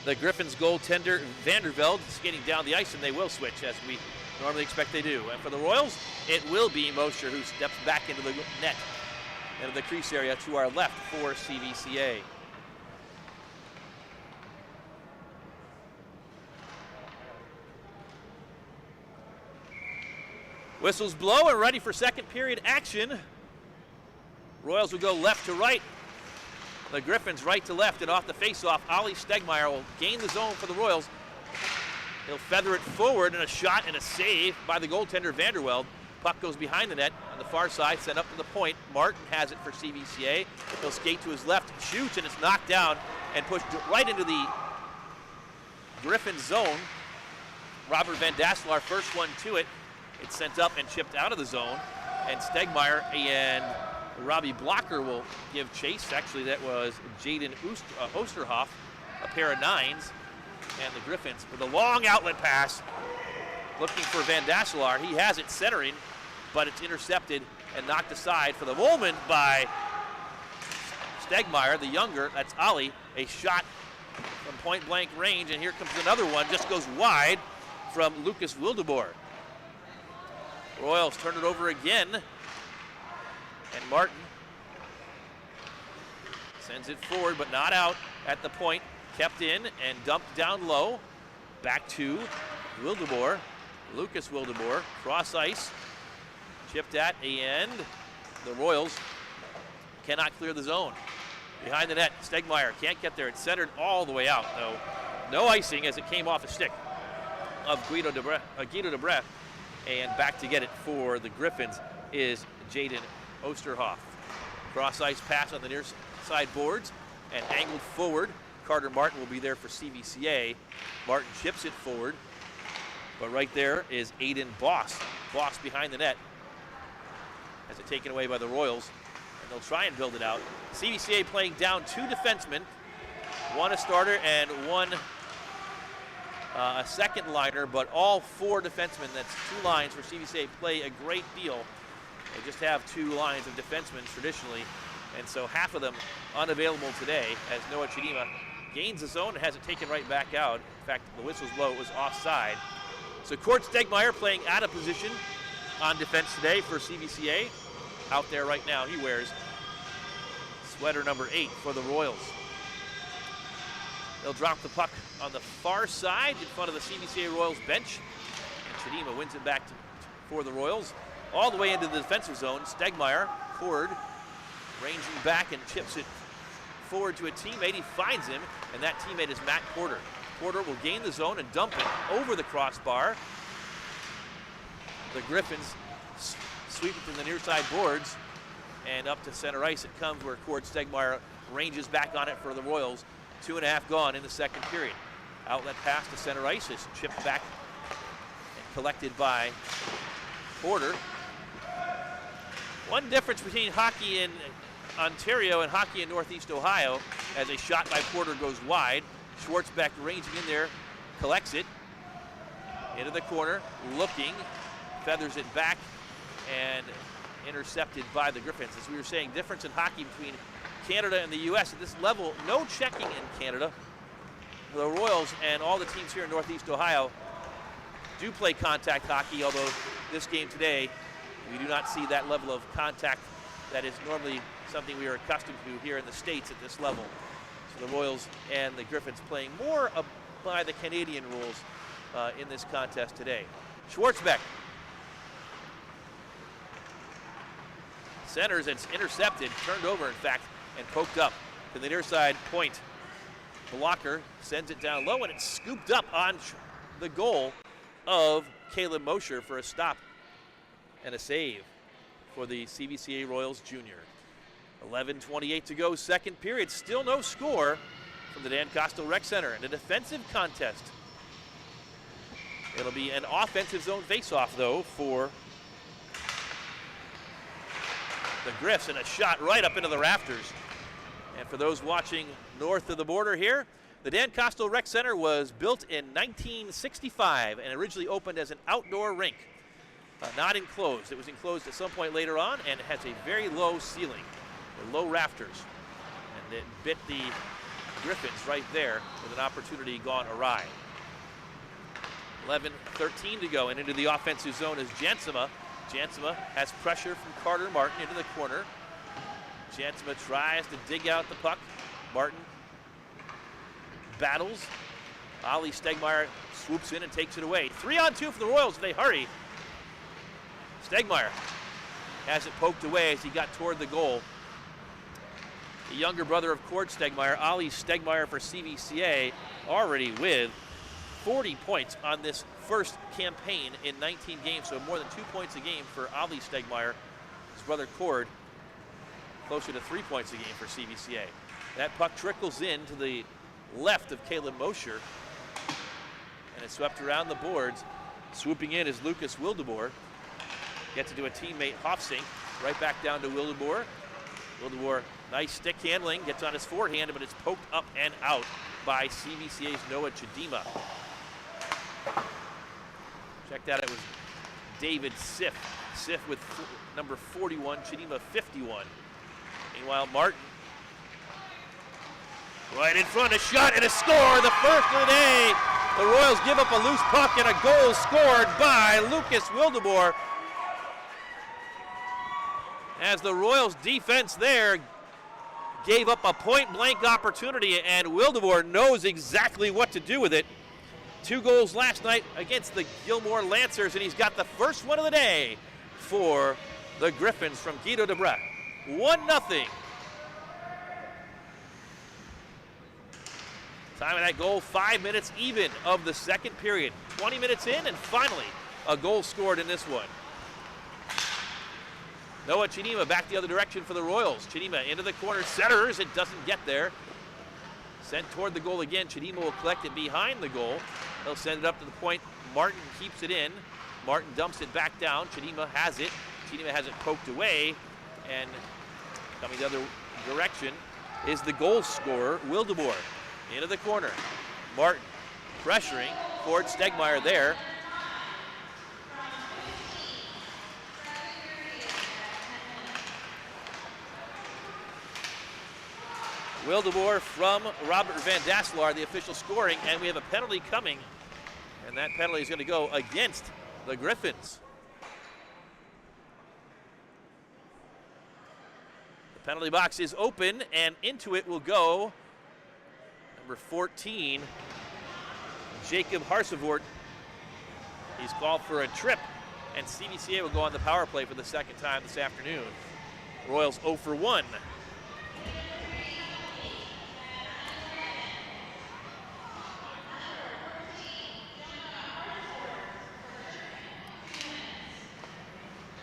the Griffins goaltender Vandervelde skating down the ice, and they will switch as we normally expect they do. And for the Royals, it will be Mosher who steps back into the net, into the crease area to our left for CVCA. Whistles blow and ready for second period action. Royals will go left to right. The Griffins right to left, and off the faceoff, Ollie Stegmeyer will gain the zone for the Royals. He'll feather it forward, and a shot and a save by the goaltender Vandervelde. Puck goes behind the net on the far side, sent up to the point. Martin has it for CVCA. He'll skate to his left, shoots, and it's knocked down and pushed right into the Griffin zone. Robert Van Dasselaar first one to it. It's sent up and chipped out of the zone, and Stegmeyer and Robbie Blocker will give chase. Actually, that was Jaden Osterhoff, a pair of 9s. And the Griffins with a long outlet pass, looking for Van Dasselaar. He has it centering, but it's intercepted and knocked aside for the moment by Stegmeyer, the younger. That's Ollie. A shot from point-blank range, and here comes another one. Just goes wide from Lucas Wildeboer. Royals turn it over again. And Martin sends it forward, but not out at the point. Kept in and dumped down low. Back to Wildeboer. Lucas Wildeboer, cross ice. Chipped at, and the Royals cannot clear the zone. Behind the net, Stegmeyer can't get there. It's centered all the way out, though. No icing as it came off the stick of Guido de Bres. And back to get it for the Griffins is Jaden Osterhoff. Cross ice pass on the near side boards and angled forward. Carter Martin will be there for CVCA. Martin chips it forward, but right there is Aiden Boss. Boss behind the net. Has it taken away by the Royals, and they'll try and build it out. CVCA playing down 2 defensemen, one a starter and one a second liner, but all 4 defensemen, that's 2 lines for CVCA, play a great deal. They just have 2 lines of defensemen traditionally, and so half of them unavailable today as Noah Chidima gains the zone and has it taken right back out. In fact, the whistle's blow, it was offside. So Cord Stegmeyer playing out of position on defense today for CVCA. Out there right now, he wears sweater number 8 for the Royals. They'll drop the puck on the far side in front of the CVCA Royals bench. And Chidima wins it back for the Royals. All the way into the defensive zone, Stegmeyer, Cord, ranging back and chips it forward to a teammate. He finds him, and that teammate is Matt Porter. Porter will gain the zone and dump it over the crossbar. The Griffins sweep it to the near side boards, and up to center ice it comes, where Cord Stegmeyer ranges back on it for the Royals. 2.5 gone in the second period. Outlet pass to center ice is chipped back and collected by Porter. One difference between hockey in Ontario and hockey in Northeast Ohio, as a shot by Porter goes wide. Schwartzbeck ranging in there, collects it. into the corner, looking, feathers it back, and intercepted by the Griffins. As we were saying, difference in hockey between Canada and the U.S. at this level, no checking in Canada. The Royals and all the teams here in Northeast Ohio do play contact hockey, although this game today, we do not see that level of contact that is normally something we are accustomed to here in the States at this level. So the Royals and the Griffins playing more by the Canadian rules in this contest today. Schwartzbeck centers, it's intercepted, turned over in fact, and poked up to the near side point. Blocker sends it down low, and it's scooped up on the goal of Caleb Mosher for a stop and a save for the CVCA Royals junior. 11:28 to go, second period. Still no score from the Dan Kostel Rec Center, and a defensive contest. It'll be an offensive zone faceoff, though, for the Griffs, and a shot right up into the rafters. And for those watching north of the border here, the Dan Kostel Rec Center was built in 1965 and originally opened as an outdoor rink, not enclosed. It was enclosed at some point later on, and it has a very low ceiling, low rafters. And it bit the Griffins right there with an opportunity gone awry. 11:13 to go, and into the offensive zone is Jansema. Jansema has pressure from Carter Martin into the corner. Jansema tries to dig out the puck. Martin battles. Ollie Stegmeyer swoops in and takes it away. 3-on-2 for the Royals. They hurry. Stegmeyer has it poked away as he got toward the goal. The younger brother of Cord Stegmeyer, Ollie Stegmeyer for CVCA, already with 40 points on this first campaign in 19 games, so more than 2 points a game for Ollie Stegmeyer. His brother Cord closer to 3 points a game for CVCA. That puck trickles in to the left of Caleb Mosher, and it's swept around the boards. Swooping in is Lucas Wildeboer. Gets it to a teammate, Hofsink. Right back down to Wildeboer. Wildeboer, nice stick handling, gets on his forehand, but it's poked up and out by CVCA's Noah Chidima. Check that, it was David Siff. Siff with number 41, Chidima 51. Meanwhile, Martin right in front, a shot and a score, the first of the day. The Royals give up a loose puck and a goal scored by Lucas Wildeboer. As the Royals defense there gave up a point-blank opportunity, and Wildeboer knows exactly what to do with it. 2 goals last night against the Gilmore Lancers, and he's got the first one of the day for the Griffins from Guido de Bres. 1-0. Time of that goal, 5 minutes even of the second period. 20 minutes in, and finally a goal scored in this one. Noah Chidima back the other direction for the Royals. Chidima into the corner, centers, it doesn't get there. Sent toward the goal again. Chidima will collect it behind the goal. He'll send it up to the point. Martin keeps it in. Martin dumps it back down. Chidima has it. Chidima has it poked away, and coming the other direction is the goal scorer, Wildeboer. Into the corner. Martin pressuring. Cord Stegmeyer there. Wildeboer from Robert Van Dasselaar, the official scoring, and we have a penalty coming, and that penalty is going to go against the Griffins. The penalty box is open, and into it will go number 14, Jacob Harsevort. He's called for a trip, and CVCA will go on the power play for the second time this afternoon. Royals 0 for 1.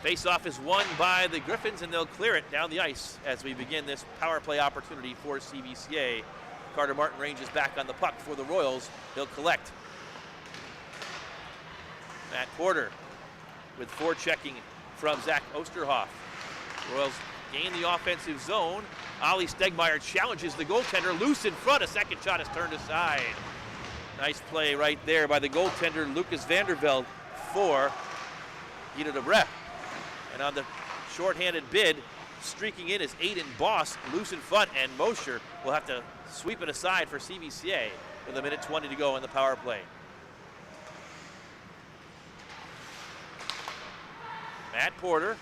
Face-off is won by the Griffins, and they'll clear it down the ice as we begin this power play opportunity for CVCA. Carter Martin ranges back on the puck for the Royals. He'll collect. Matt Porter with forechecking from Zach Osterhoff. Royals gain the offensive zone. Ollie Stegmeyer challenges the goaltender loose in front. A second shot is turned aside. Nice play right there by the goaltender, Lucas Vandervelde, for Guido de Bres. And on the shorthanded bid, streaking in is Aiden Boss, loose in front, and Mosher will have to sweep it aside for CVCA with 1:20 to go in the power play. Matt Porter,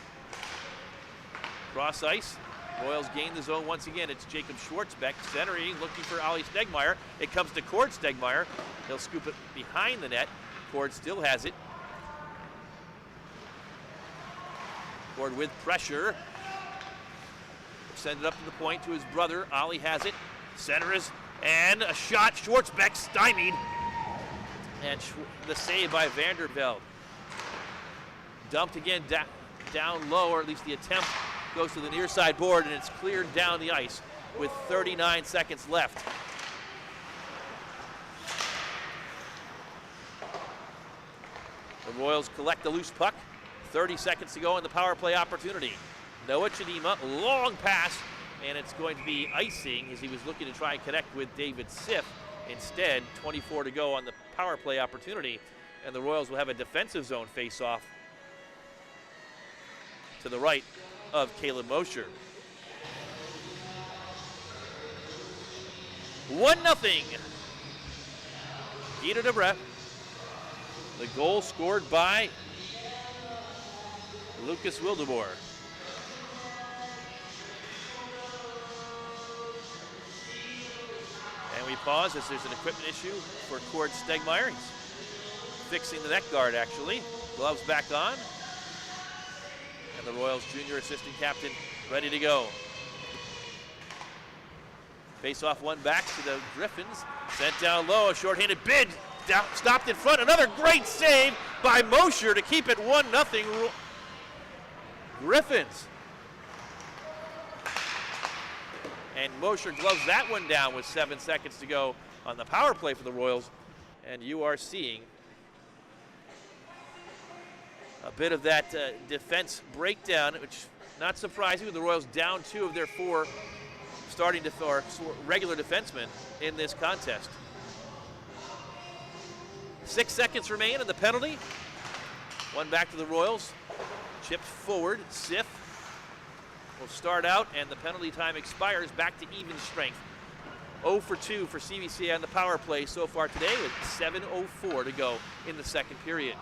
cross ice. Royals gain the zone once again. It's Jacob Schwartzbeck centering, looking for Ollie Stegmeyer. It comes to Cord Stegmeyer. He'll scoop it behind the net. Cord still has it. Cord with pressure. Send it up to the point to his brother. Ollie has it. Center is, and a shot. Schwartzbeck stymied. And the save by Vandervelde. Dumped again down low, or at least the attempt goes to the near side board, and it's cleared down the ice with 39 seconds left. The Royals collect the loose puck. 30 seconds to go in the power play opportunity. Noah Chidima, long pass, and it's going to be icing as he was looking to try and connect with David Siff. Instead, 24 to go on the power play opportunity, and the Royals will have a defensive zone face-off to the right of Caleb Mosher. 1-0. Guido de Bres. The goal scored by Lucas Wildeboer. And we pause as there's an equipment issue for Cord Stegmeyer. He's fixing the neck guard, actually. Gloves back on. And the Royals junior assistant captain ready to go. Face off one back to the Griffins. Sent down low, a shorthanded bid. Down, stopped in front. Another great save by Mosher to keep it 1-0 Griffins. And Mosher gloves that one down with 7 seconds to go on the power play for the Royals. And you are seeing a bit of that defense breakdown, which not surprising with the Royals down 2 of their 4 starting or regular defensemen in this contest. 6 seconds remain in the penalty. One back to the Royals. Chipped forward. Siff will start out, and the penalty time expires. Back to even strength. 0 for 2 for CVCA on the power play so far today, with 7:04 to go in the second period.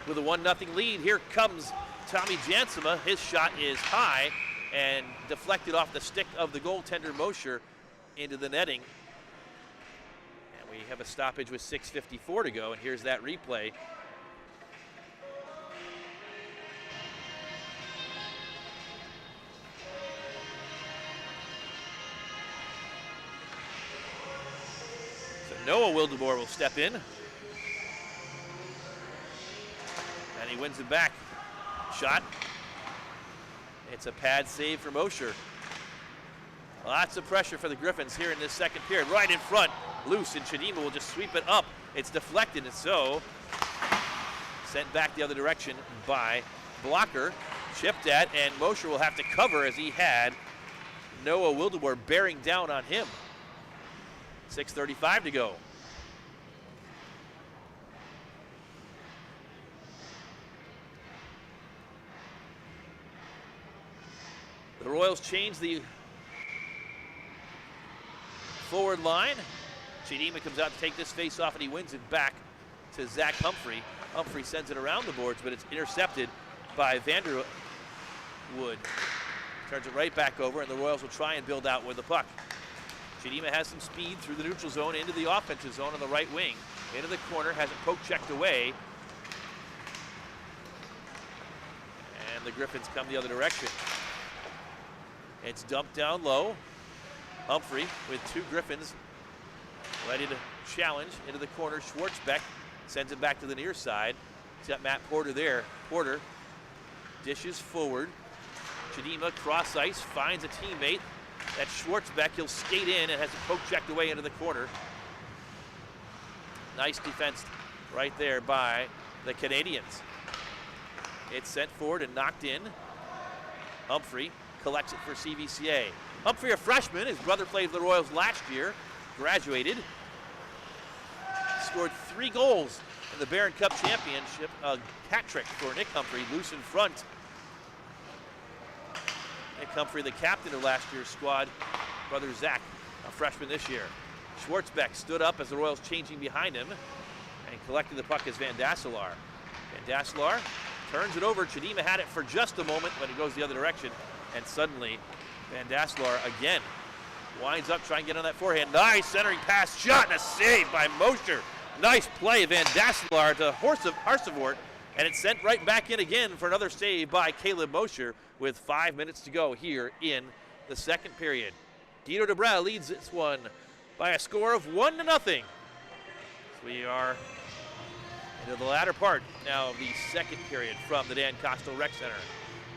With a 1-0 lead, here comes Tommy Jansema. His shot is high and deflected off the stick of the goaltender Mosher into the netting. And we have a stoppage with 6:54 to go, and here's that replay. So Noah Wildeboer will step in. And he wins it back. Shot. It's a pad save for Mosher. Lots of pressure for the Griffins here in this second period. Right in front, loose, and Chidima will just sweep it up. It's deflected, and so sent back the other direction by Blocker. Chipped at, and Mosher will have to cover as he had Noah Wildeboer bearing down on him. 6:35 to go. The Royals change the forward line. Chidima comes out to take this face off, and he wins it back to Zach Humphrey. Humphrey sends it around the boards, but it's intercepted by Vanderwood. Turns it right back over, and the Royals will try and build out with the puck. Chidima has some speed through the neutral zone into the offensive zone on the right wing. Into the corner, has it poke checked away. And the Griffins come the other direction. It's dumped down low. Humphrey with 2 Griffins ready to challenge into the corner. Schwartzbeck sends it back to the near side. He's got Matt Porter there. Porter dishes forward. Chidima cross ice, finds a teammate. That's Schwartzbeck. He'll skate in and has it poke checked away into the corner. Nice defense right there by the Canadians. It's sent forward and knocked in. Humphrey collects it for CVCA. Humphrey, a freshman. His brother played for the Royals last year. graduated. Scored 3 goals in the Barron Cup Championship. A hat trick for Nick Humphrey, loose in front. Nick Humphrey, the captain of last year's squad. Brother Zach, a freshman this year. Schwartzbeck stood up as the Royals changing behind him and collected the puck as Van Dasselaar. Van Dasselaar turns it over. Chidima had it for just a moment when it goes the other direction, and suddenly Van Dasselaar again winds up trying to get on that forehand. Nice centering pass, shot, and a save by Mosher. Nice play, Van Dasselaar to Harsevort, and it's sent right back in again for another save by Caleb Mosher with 5 minutes to go here in the second period. Guido de Bres leads this one by a score of 1-0. So we are into the latter part now of the second period from the Dan Kostel Rec Center,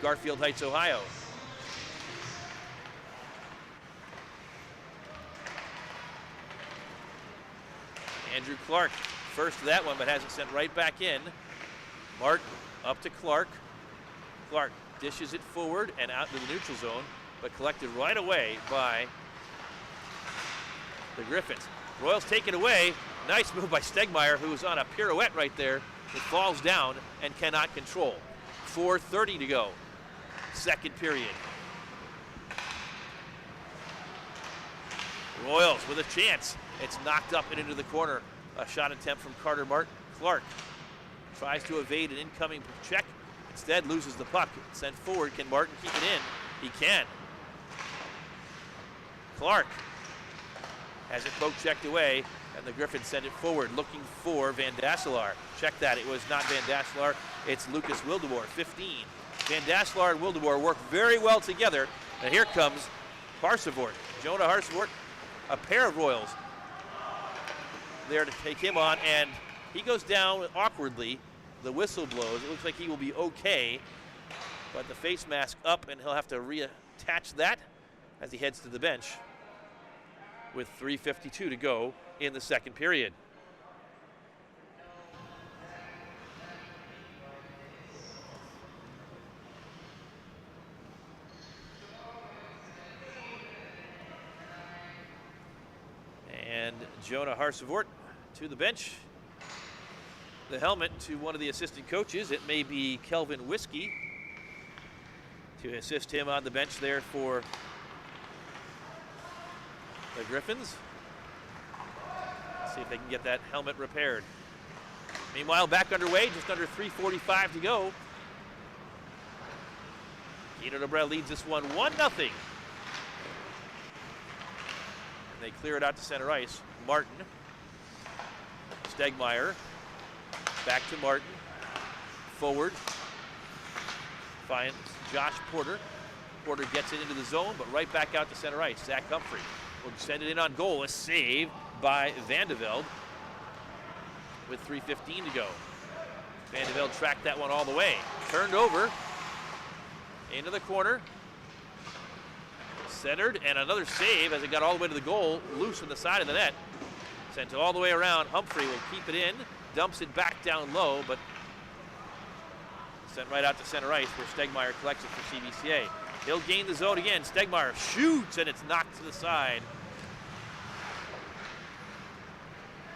Garfield Heights, Ohio. Andrew Clark, first to that one, but has it sent right back in. Martin up to Clark. Clark dishes it forward and out into the neutral zone, but collected right away by the Griffins. Royals take it away. Nice move by Stegmeyer, who's on a pirouette right there. It falls down and cannot control. 4:30 to go, second period. Royals with a chance. It's knocked up and into the corner. A shot attempt from Carter Martin. Clark tries to evade an incoming check. Instead loses the puck. Sent forward. Can Martin keep it in? He can. Clark has it poke checked away, and the Griffins send it forward looking for Van Dasselaar. Check that. It was not Van Dasselaar. It's Lucas Wildeboer, 15. Van Dasselaar and Wildeboer work very well together. And here comes Harsevort. Jonah Harsevort, a pair of Royals there to take him on, and he goes down awkwardly. The whistle blows. It looks like he will be okay, but the face mask up, and he'll have to reattach that as he heads to the bench with 3:52 to go in the second period. And Jonah Harsevort to the bench. The helmet to one of the assistant coaches. It may be Kelvin Whiskey to assist him on the bench there for the Griffins. Let's see if they can get that helmet repaired. Meanwhile, back underway, just under 3:45 to go. Guido de Bres leads this one 1-0. And they clear it out to center ice. Martin, Stegmeyer, back to Martin, forward, finds Josh Porter. Porter gets it into the zone, but right back out to center ice. Zach Humphrey will send it in on goal. A save by Vandeveld with 3:15 to go. Vandeveld tracked that one all the way. Turned over into the corner. Centered, and another save as it got all the way to the goal, loose on the side of the net. Sent all the way around. Humphrey will keep it in, dumps it back down low, but sent right out to center ice where Stegmeyer collects it for CVCA. He'll gain the zone again. Stegmeyer shoots, and it's knocked to the side.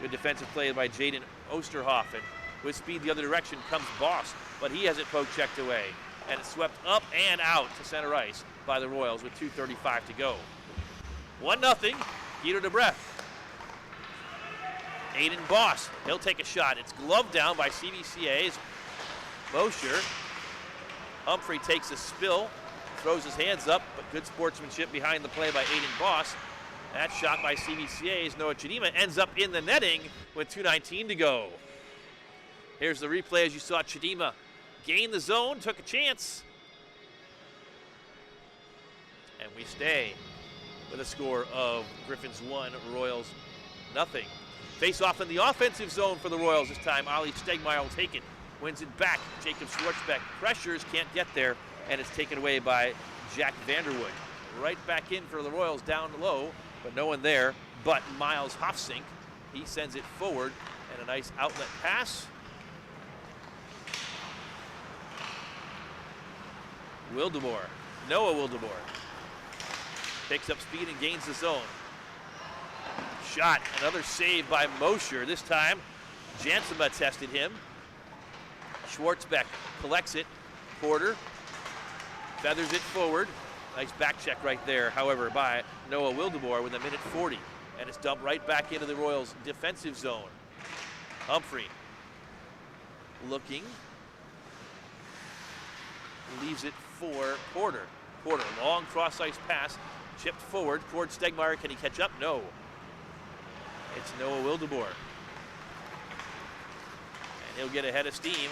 Good defensive play by Jaden Osterhoff, and with speed the other direction comes Boss, but he has it poke checked away, and it's swept up and out to center ice by the Royals with 2:35 to go. 1-0, Guido de Bres. Aiden Boss, he'll take a shot. It's gloved down by CVCA's Mosher. Humphrey takes a spill, throws his hands up, but good sportsmanship behind the play by Aiden Boss. That shot by CVCA's Noah Chidima ends up in the netting with 2:19 to go. Here's the replay as you saw Chidima gain the zone, took a chance. And we stay with a score of Griffins 1, Royals 0. Face off in the offensive zone for the Royals this time. Ali Stegmeyer will take it, wins it back. Jacob Schwartzbeck pressures, can't get there, and it's taken away by Jack Vanderwood. Right back in for the Royals down low, but no one there but Miles Hofsink. He sends it forward, and a nice outlet pass. Wildeboer, Noah Wildeboer, picks up speed and gains the zone. shot. Another save by Mosher. This time, Jansema tested him. Schwartzbeck collects it. Porter feathers it forward. Nice back check right there, however, by Noah Wildeboer with 1:40. And it's dumped right back into the Royals' defensive zone. Humphrey looking. Leaves it for Porter. Porter, long cross-ice pass, chipped forward towards Stegmeyer. Can he catch up? No. It's Noah Wildeboer. And he'll get ahead of steam.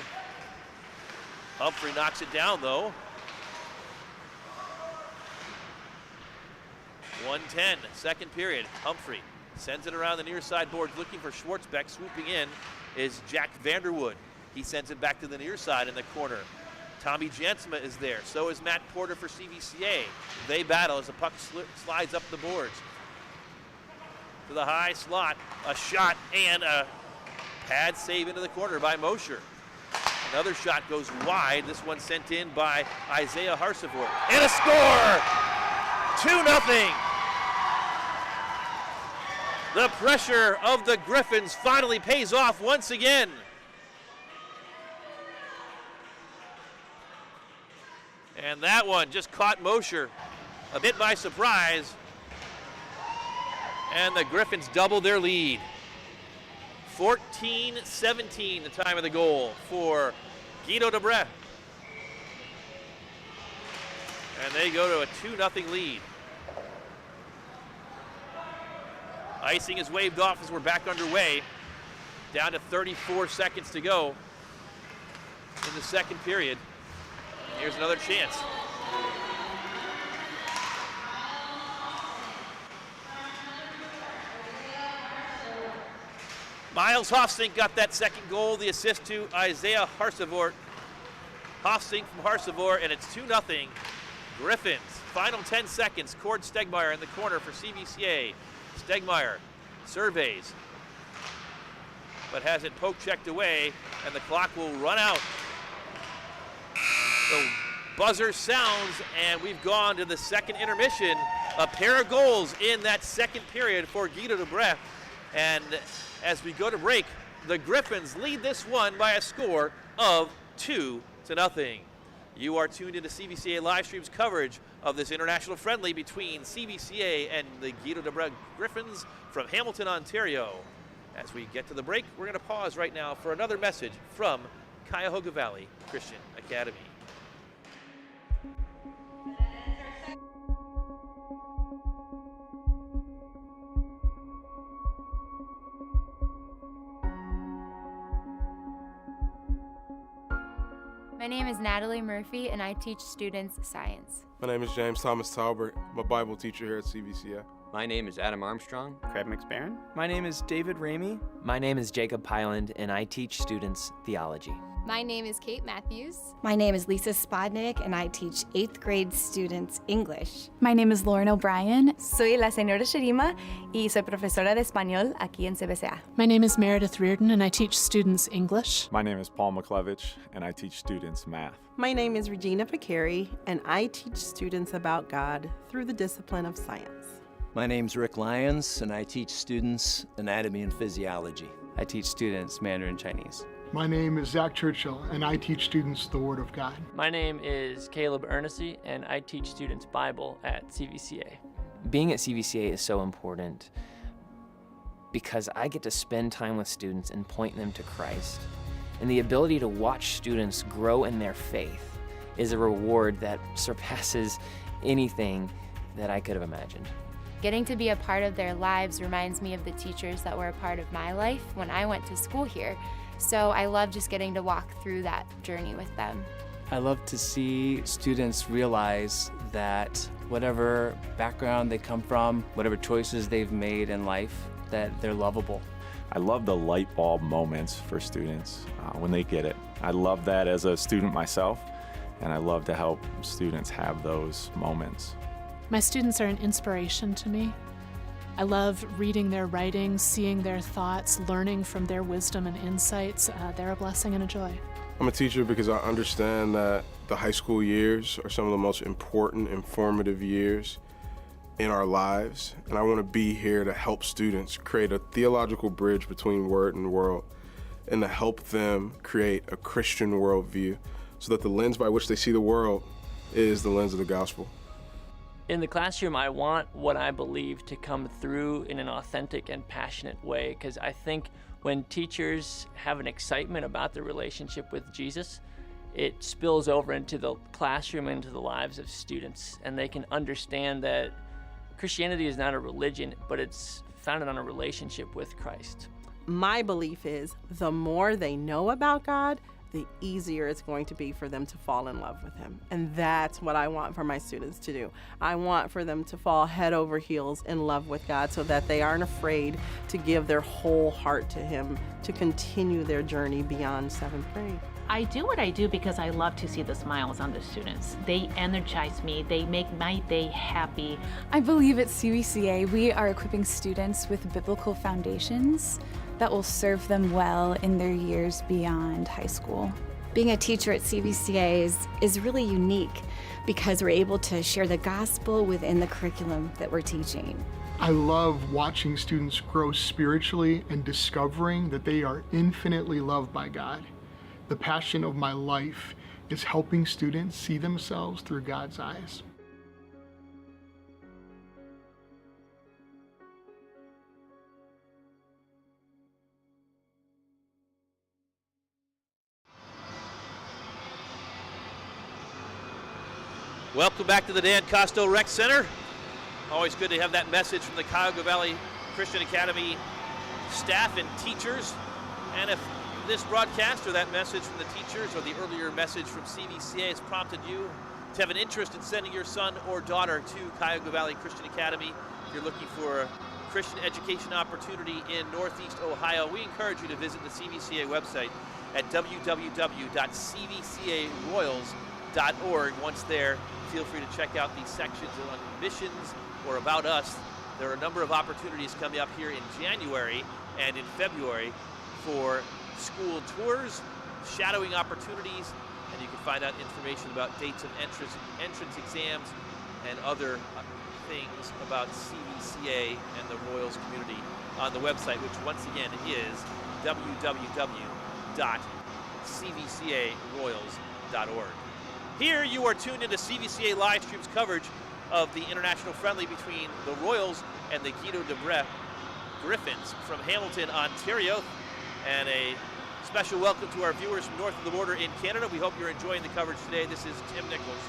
Humphrey knocks it down, though. 1:10, second period. Humphrey sends it around the near side boards, looking for Schwartzbeck. Swooping in is Jack Vanderwood. He sends it back to the near side in the corner. Tommy Jansema is there. So is Matt Porter for CVCA. They battle as the puck slides up the boards. To the high slot, a shot and a pad save into the corner by Mosher. Another shot goes wide. This one sent in by Isaiah Harsevort. And a score! 2-0. The pressure of the Griffins finally pays off once again. And that one just caught Mosher a bit by surprise. And the Griffins double their lead. 14-17 the time of the goal for Guido de Bres. And they go to a 2-0 lead. Icing is waved off as we're back underway. Down to 34 seconds to go in the second period. Here's another chance. Miles Hofstink got that second goal, the assist to Isaiah Harsevort. Hofstink from Harsevort, and it's 2-0. Griffins, final 10 seconds. Cord Stegmeyer in the corner for CVCA. Stegmeyer surveys, but has it poke checked away, and the clock will run out. The buzzer sounds, and we've gone to the second intermission. A pair of goals in that second period for Guido de Bres. And as we go to break, the Griffins lead this one by a score of 2-0. You are tuned into CVCA live streams coverage of this international friendly between CVCA and the Guido de Bres Griffins from Hamilton, Ontario. As we get to the break, we're going to pause right now for another message from Cuyahoga Valley Christian Academy. My name is Natalie Murphy, and I teach students science. My name is James Thomas Talbert. I'm a Bible teacher here at CVCA. My name is Adam Armstrong. Craig McSparron. My name is David Ramey. My name is Jacob Pyland, and I teach students theology. My name is Kate Matthews. My name is Lisa Spodnik, and I teach 8th grade students English. My name is Lauren O'Brien. Soy la señora Sherima y soy profesora de español aquí en CVCA. My name is Meredith Reardon, and I teach students English. My name is Paul McClevich, and I teach students math. My name is Regina Picari, and I teach students about God through the discipline of science. My name's Rick Lyons, and I teach students anatomy and physiology. I teach students Mandarin Chinese. My name is Zach Churchill, and I teach students the Word of God. My name is Caleb Ernessy, and I teach students Bible at CVCA. Being at CVCA is so important because I get to spend time with students and point them to Christ. And the ability to watch students grow in their faith is a reward that surpasses anything that I could have imagined. Getting to be a part of their lives reminds me of the teachers that were a part of my life when I went to school here. So I love just getting to walk through that journey with them. I love to see students realize that whatever background they come from, whatever choices they've made in life, that they're lovable. I love the light bulb moments for students when they get it. I love that as a student myself, and I love to help students have those moments. My students are an inspiration to me. I love reading their writings, seeing their thoughts, learning from their wisdom and insights. They're a blessing and a joy. I'm a teacher because I understand that the high school years are some of the most important and formative years in our lives, and I want to be here to help students create a theological bridge between word and world, and to help them create a Christian worldview so that the lens by which they see the world is the lens of the gospel. In the classroom, I want what I believe to come through in an authentic and passionate way, because I think when teachers have an excitement about their relationship with Jesus, it spills over into the classroom, into the lives of students, and they can understand that Christianity is not a religion, but it's founded on a relationship with Christ. My belief is the more they know about God, the easier it's going to be for them to fall in love with him. And that's what I want for my students to do. I want for them to fall head over heels in love with God so that they aren't afraid to give their whole heart to him, to continue their journey beyond 7th grade. I do what I do because I love to see the smiles on the students. They energize me, they make my day happy. I believe at CVCA we are equipping students with biblical foundations that will serve them well in their years beyond high school. Being a teacher at CVCA is really unique because we're able to share the gospel within the curriculum that we're teaching. I love watching students grow spiritually and discovering that they are infinitely loved by God. The passion of my life is helping students see themselves through God's eyes. Welcome back to the Dan Kostel Rec Center. Always good to have that message from the Cuyahoga Valley Christian Academy staff and teachers. And if this broadcast or that message from the teachers or the earlier message from CVCA has prompted you to have an interest in sending your son or daughter to Cuyahoga Valley Christian Academy, if you're looking for a Christian education opportunity in Northeast Ohio, we encourage you to visit the CVCA website at www.cvcaroyals.org. Once there, feel free to check out the sections on missions or about us. There are a number of opportunities coming up here in January and in February for school tours, shadowing opportunities, and you can find out information about dates of entrance exams and other things about CVCA and the Royals community on the website, which once again is www.cvcaroyals.org. Here you are tuned into CVCA live streams coverage of the international friendly between the Royals and the Guido de Bres Griffins from Hamilton, Ontario. And a special welcome to our viewers from north of the border in Canada. We hope you're enjoying the coverage today. This is Tim Nichols,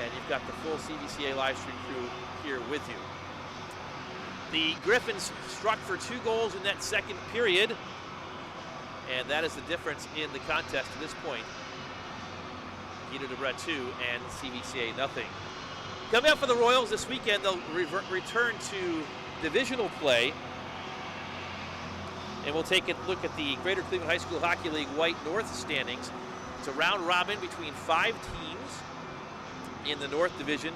and you've got the full CVCA live stream crew here with you. The Griffins struck for 2 goals in that second period, and that is the difference in the contest to this point. Guido de Bres 2 and CVCA nothing. Coming up for the Royals this weekend, they'll return to divisional play. And we'll take a look at the Greater Cleveland High School Hockey League White North standings. It's a round robin between 5 teams in the North Division.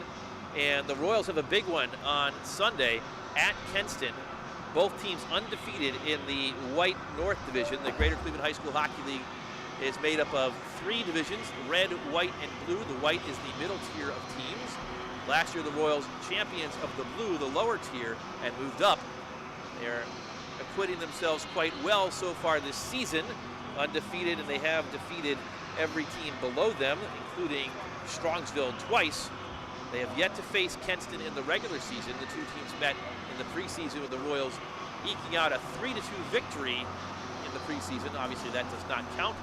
And the Royals have a big one on Sunday at Kenston. Both teams undefeated in the White North Division. The Greater Cleveland High School Hockey League is made up of 3 divisions, red, white, and blue. The white is the middle tier of teams. Last year, the Royals champions of the blue, the lower tier, and moved up. They're acquitting themselves quite well so far this season, undefeated, and they have defeated every team below them, including Strongsville twice. They have yet to face Kenston in the regular season. The 2 teams met in the preseason with the Royals eking out a 3-2 victory in the preseason. Obviously, that does not count.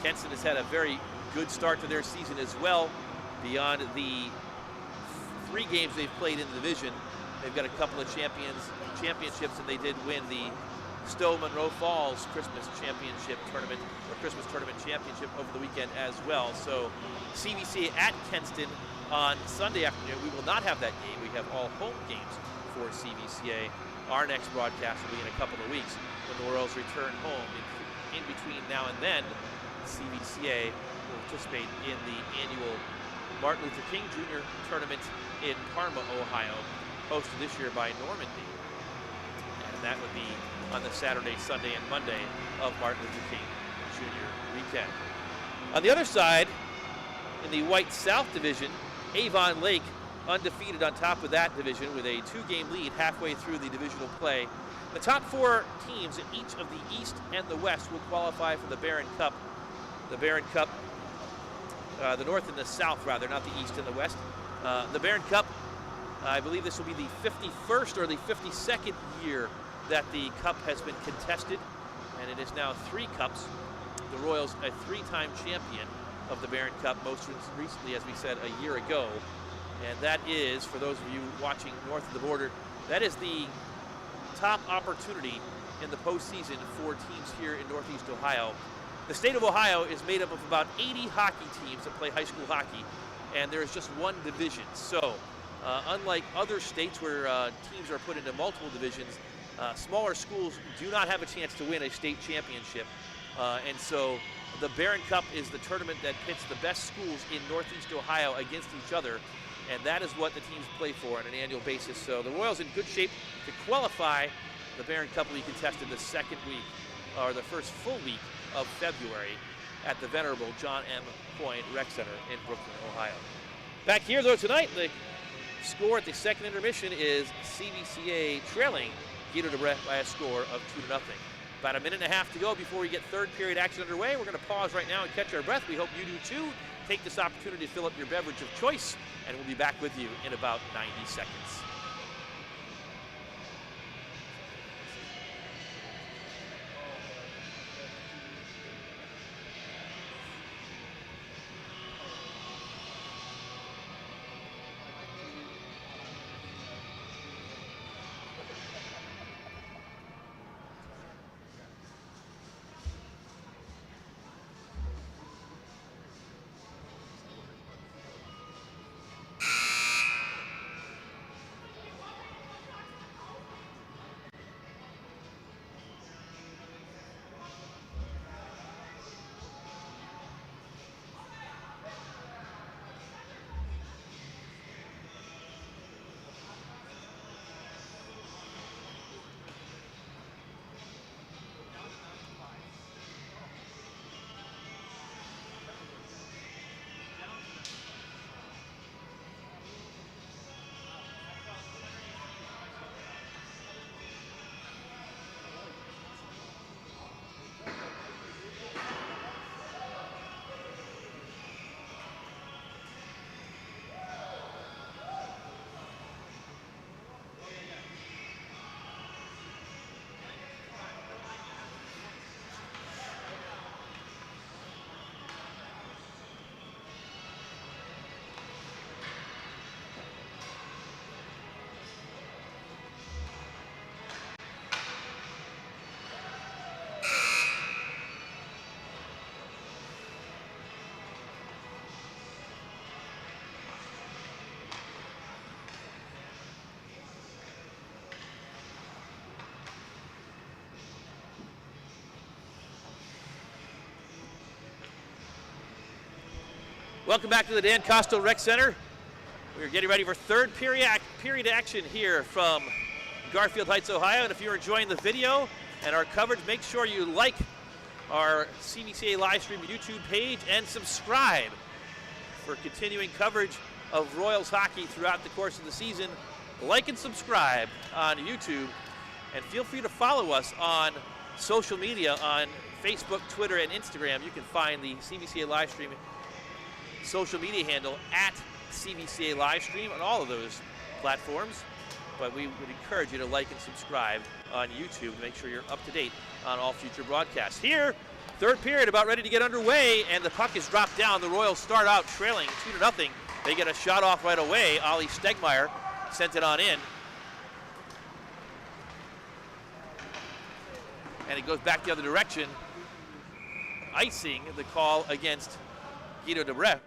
Kenston has had a very good start to their season as well. Beyond the 3 games they've played in the division, they've got a couple of championships, and they did win the Stowe Monroe Falls Christmas Championship Tournament, or Christmas Tournament Championship over the weekend as well. So CVCA at Kenston on Sunday afternoon. We will not have that game. We have all home games for CVCA. Our next broadcast will be in a couple of weeks when the Royals return home. In between now and then, CVCA will participate in the annual Martin Luther King Jr. Tournament in Parma, Ohio, hosted this year by Normandy. And that would be on the Saturday, Sunday, and Monday of Martin Luther King Jr. weekend. On the other side, in the White South Division, Avon Lake undefeated on top of that division with a 2-game lead halfway through the divisional play. The top 4 teams in each of the East and the West will qualify for the Barron Cup. The Barron Cup, the North and the South rather, not the East and the West. The Barron Cup, I believe this will be the 51st or the 52nd year that the Cup has been contested, and it is now 3 Cups. The Royals, a 3-time champion of the Barron Cup, most recently, as we said, a year ago. And that is, for those of you watching north of the border, that is the top opportunity in the postseason for teams here in Northeast Ohio. The state of Ohio is made up of about 80 hockey teams that play high school hockey, and there is just one division. So, unlike other states where teams are put into multiple divisions, smaller schools do not have a chance to win a state championship. And so the Barron Cup is the tournament that pits the best schools in Northeast Ohio against each other, and that is what the teams play for on an annual basis. So the Royals in good shape to qualify. The Barron Cup will be contested the second week, or the first full week of February at the venerable John M. Coyne Rec Center in Brooklyn, Ohio. Back here, though, tonight, the score at the second intermission is CVCA trailing Guido de Bres by a score of 2-0. About a minute and a half to go before we get third period action underway. We're going to pause right now and catch our breath. We hope you do too. Take this opportunity to fill up your beverage of choice, and we'll be back with you in about 90 seconds. Welcome back to the Dan Kostel Rec Center. We're getting ready for third period action here from Garfield Heights, Ohio. And if you're enjoying the video and our coverage, make sure you like our CVCA live stream YouTube page and subscribe for continuing coverage of Royals hockey throughout the course of the season. Like and subscribe on YouTube, and feel free to follow us on social media on Facebook, Twitter, and Instagram. You can find the CVCA live stream social media handle at CVCA Livestream on all of those platforms. But we would encourage you to like and subscribe on YouTube to make sure you're up to date on all future broadcasts. Here, third period about ready to get underway, and the puck is dropped down. The Royals start out trailing 2-0. They get a shot off right away. Ollie Stegmeyer sent it on in. And it goes back the other direction, icing the call against Guido de Bres.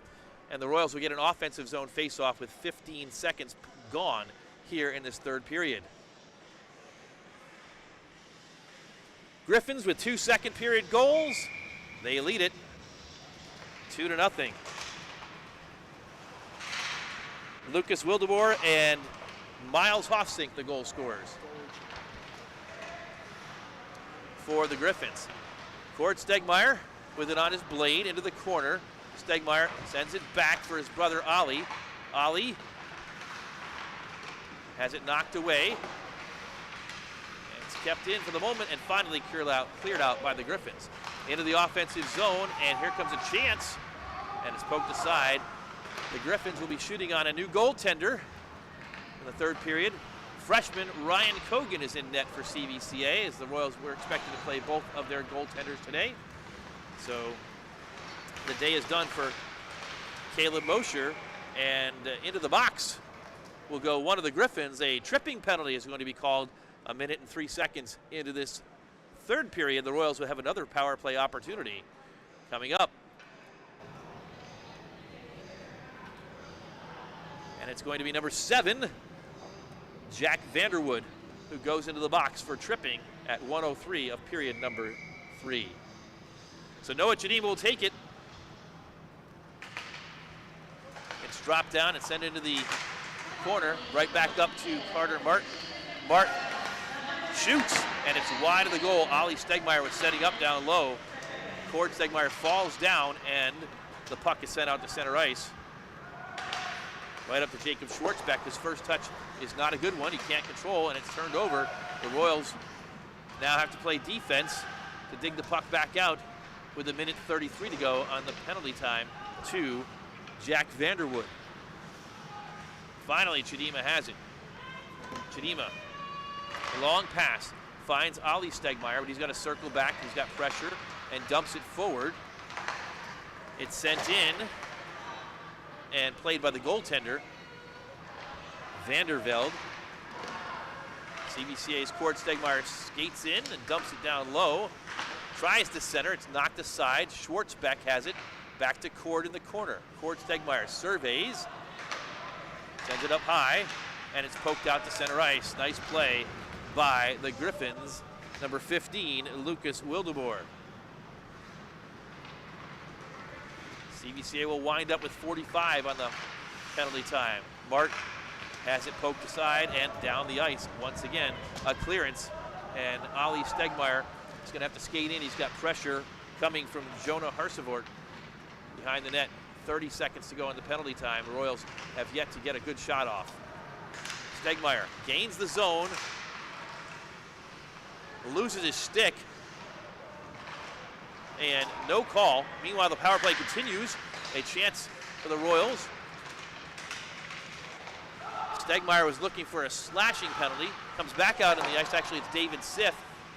And the Royals will get an offensive zone face-off with 15 seconds gone here in this third period. Griffins with 2 second period goals. They lead it 2-0. Lucas Wildeboer and Miles Hofsink, the goal scorers for the Griffins. Cord Stegmeyer with it on his blade into the corner. Stegmeyer sends it back for his brother Ollie. Ollie has it knocked away. It's kept in for the moment and finally cleared out by the Griffins. Into the offensive zone, and here comes a chance, and it's poked aside. The Griffins will be shooting on a new goaltender in the third period. Freshman Ryan Kogan is in net for CVCA, as the Royals were expected to play both of their goaltenders today. So the day is done for Caleb Mosher, and into the box will go one of the Griffins. A tripping penalty is going to be called 1 minute and 3 seconds into this third period. The Royals will have another power play opportunity coming up. And it's going to be number 7, Jack Vanderwood, who goes into the box for tripping at 1:03 of period number 3. So Noah Chadima will take it. It's dropped down and sent into the corner, right back up to Carter Martin. Martin shoots, and it's wide of the goal. Ollie Stegmeyer was setting up down low. Cord Stegmeyer falls down, and the puck is sent out to center ice. Right up to Jacob Schwartzbeck. His first touch is not a good one. He can't control, and it's turned over. The Royals now have to play defense to dig the puck back out with 1 minute 33 to go on the penalty time to Jack Vanderwood. Finally, Chadima has it. Chadima, a long pass, finds Ollie Stegmeyer, but he's got to circle back. He's got pressure and dumps it forward. It's sent in and played by the goaltender, Vandervelde. CVCA's Cord Stegmeyer skates in and dumps it down low. Tries to center, it's knocked aside. Schwartzbeck has it, back to Cord in the corner. Cord Stegmeyer surveys, sends it up high, and it's poked out to center ice. Nice play by the Griffins, number 15, Lucas Wildeboer. CVCA will wind up with 45 on the penalty time. Martin has it poked aside and down the ice. Once again, a clearance, and Ollie Stegmeyer is going to have to skate in. He's got pressure coming from Jonah Harsevort behind the net. 30 seconds to go in the penalty time. The Royals have yet to get a good shot off. Stegmeyer gains the zone, loses his stick, and no call. Meanwhile, the power play continues. A chance for the Royals. Stegmeyer was looking for a slashing penalty. Comes back out on the ice. Actually, it's David Siff.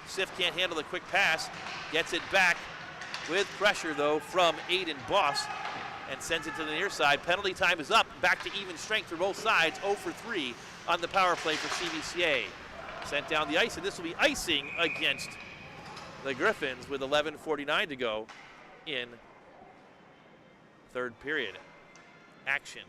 Siff can't handle the quick pass. Gets it back with pressure, though, from Aiden Boss, and sends it to the near side. Penalty time is up. Back to even strength for both sides. 0 for 3 on the power play for CVCA. Sent down the ice, and this will be icing against the Griffins with 11:49 to go in third period action.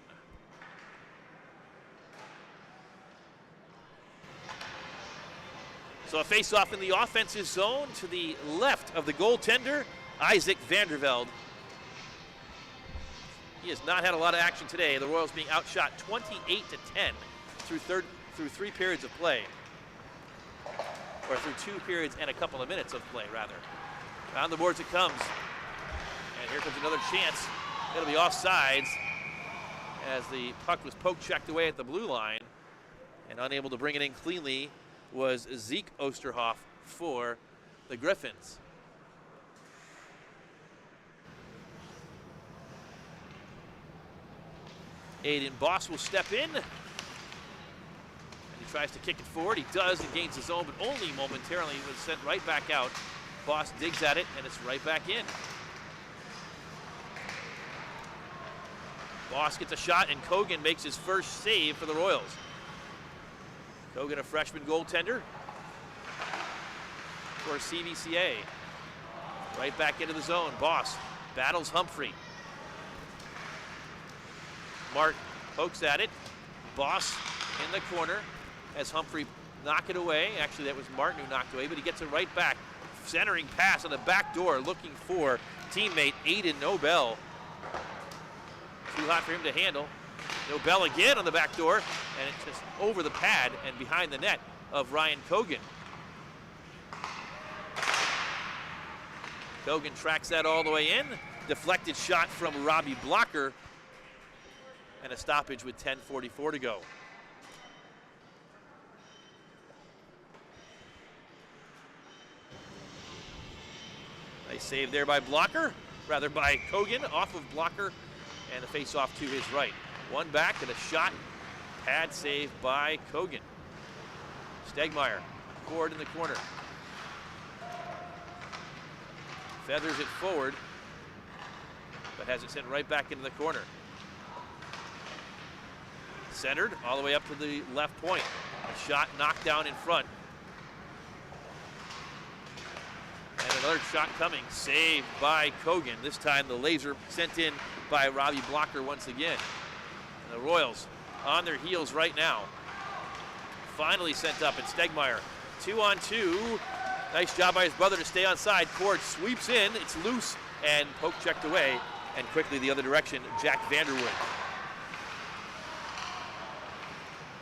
So a face-off in the offensive zone to the left of the goaltender, Isaac Vandervelde. He has not had a lot of action today. The Royals being outshot 28-10 through 3 periods of play. Or through 2 periods and a couple of minutes of play, rather. On the boards it comes. And here comes another chance. It'll be offsides as the puck was poke-checked away at the blue line. And unable to bring it in cleanly was Zeke Osterhoff for the Griffins. Aiden Boss will step in. Tries to kick it forward. He does and gains his own, but only momentarily. Was sent right back out. Boss digs at it, and it's right back in. Boss gets a shot, and Kogan makes his first save for the Royals. Kogan, a freshman goaltender for CVCA. Right back into the zone. Boss battles Humphrey. Martin pokes at it. Boss in the corner. As Humphrey knock it away. Actually, that was Martin who knocked away, but he gets it right back. Centering pass on the back door, looking for teammate Aiden Nobel. Too hot for him to handle. Nobel again on the back door, and it's just over the pad and behind the net of Ryan Kogan. Kogan tracks that all the way in. Deflected shot from Robbie Blocker, and a stoppage with 10:44 to go. Nice save there by by Kogan, off of Blocker, and the face-off to his right. One back and a shot. Pad save by Kogan. Stegmeyer, forward in the corner. Feathers it forward, but has it sent right back into the corner. Centered all the way up to the left point. A shot knocked down in front. And another shot coming, saved by Kogan. This time the laser sent in by Robbie Blocker once again. And the Royals on their heels right now. Finally sent up, and Stegmeyer 2-on-2. Nice job by his brother to stay on side. Cord sweeps in, it's loose, and poke checked away. And quickly the other direction, Jack Vanderwood.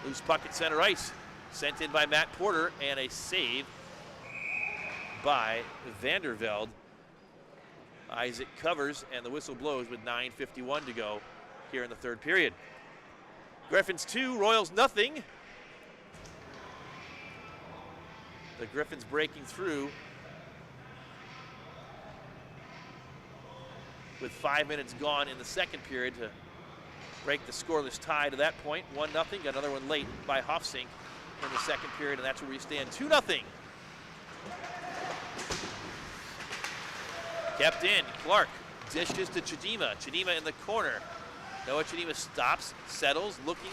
Loose puck at center ice, sent in by Matt Porter, and a save by Vandervelde. Isaac covers, and the whistle blows with 9:51 to go here in the third period. Griffins 2, Royals nothing. The Griffins breaking through with 5 minutes gone in the second period to break the scoreless tie to that point. 1-0, got another one late by Hofsink in the second period, and that's where we stand. 2-0. Kept in, Clark dishes to Chidima. Chidima in the corner. Noah Chidima stops, settles, looking.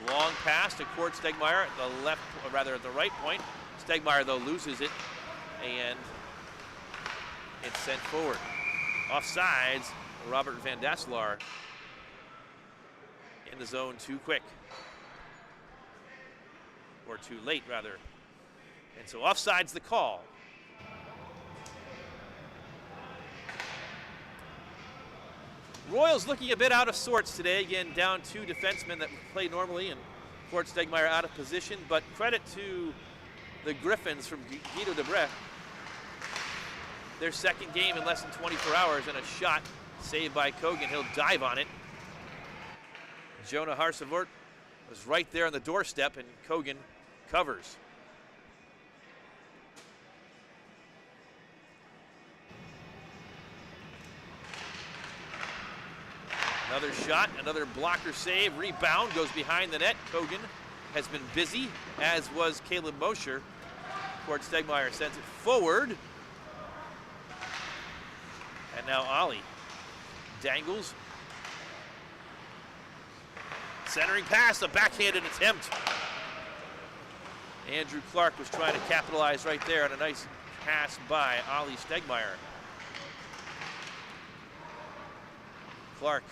Long pass to Cord Stegmeyer at the left, or rather at the right point. Stegmeyer, though, loses it, and it's sent forward. Offsides, Robert Van Dasselaar in the zone too quick. Or too late, rather. And so offsides the call. Royals looking a bit out of sorts today. Again, down 2 defensemen that play normally, and Cord Stegmeyer out of position. But credit to the Griffins from Guido de Bres. Their second game in less than 24 hours, and a shot saved by Kogan. He'll dive on it. Jonah Harsevort was right there on the doorstep, and Kogan covers. Another shot, another blocker save, rebound, goes behind the net. Kogan has been busy, as was Caleb Mosher. Cord Stegmeyer sends it forward. And now Ollie dangles. Centering pass, a backhanded attempt. Andrew Clark was trying to capitalize right there on a nice pass by Ollie Stegmeyer. Clark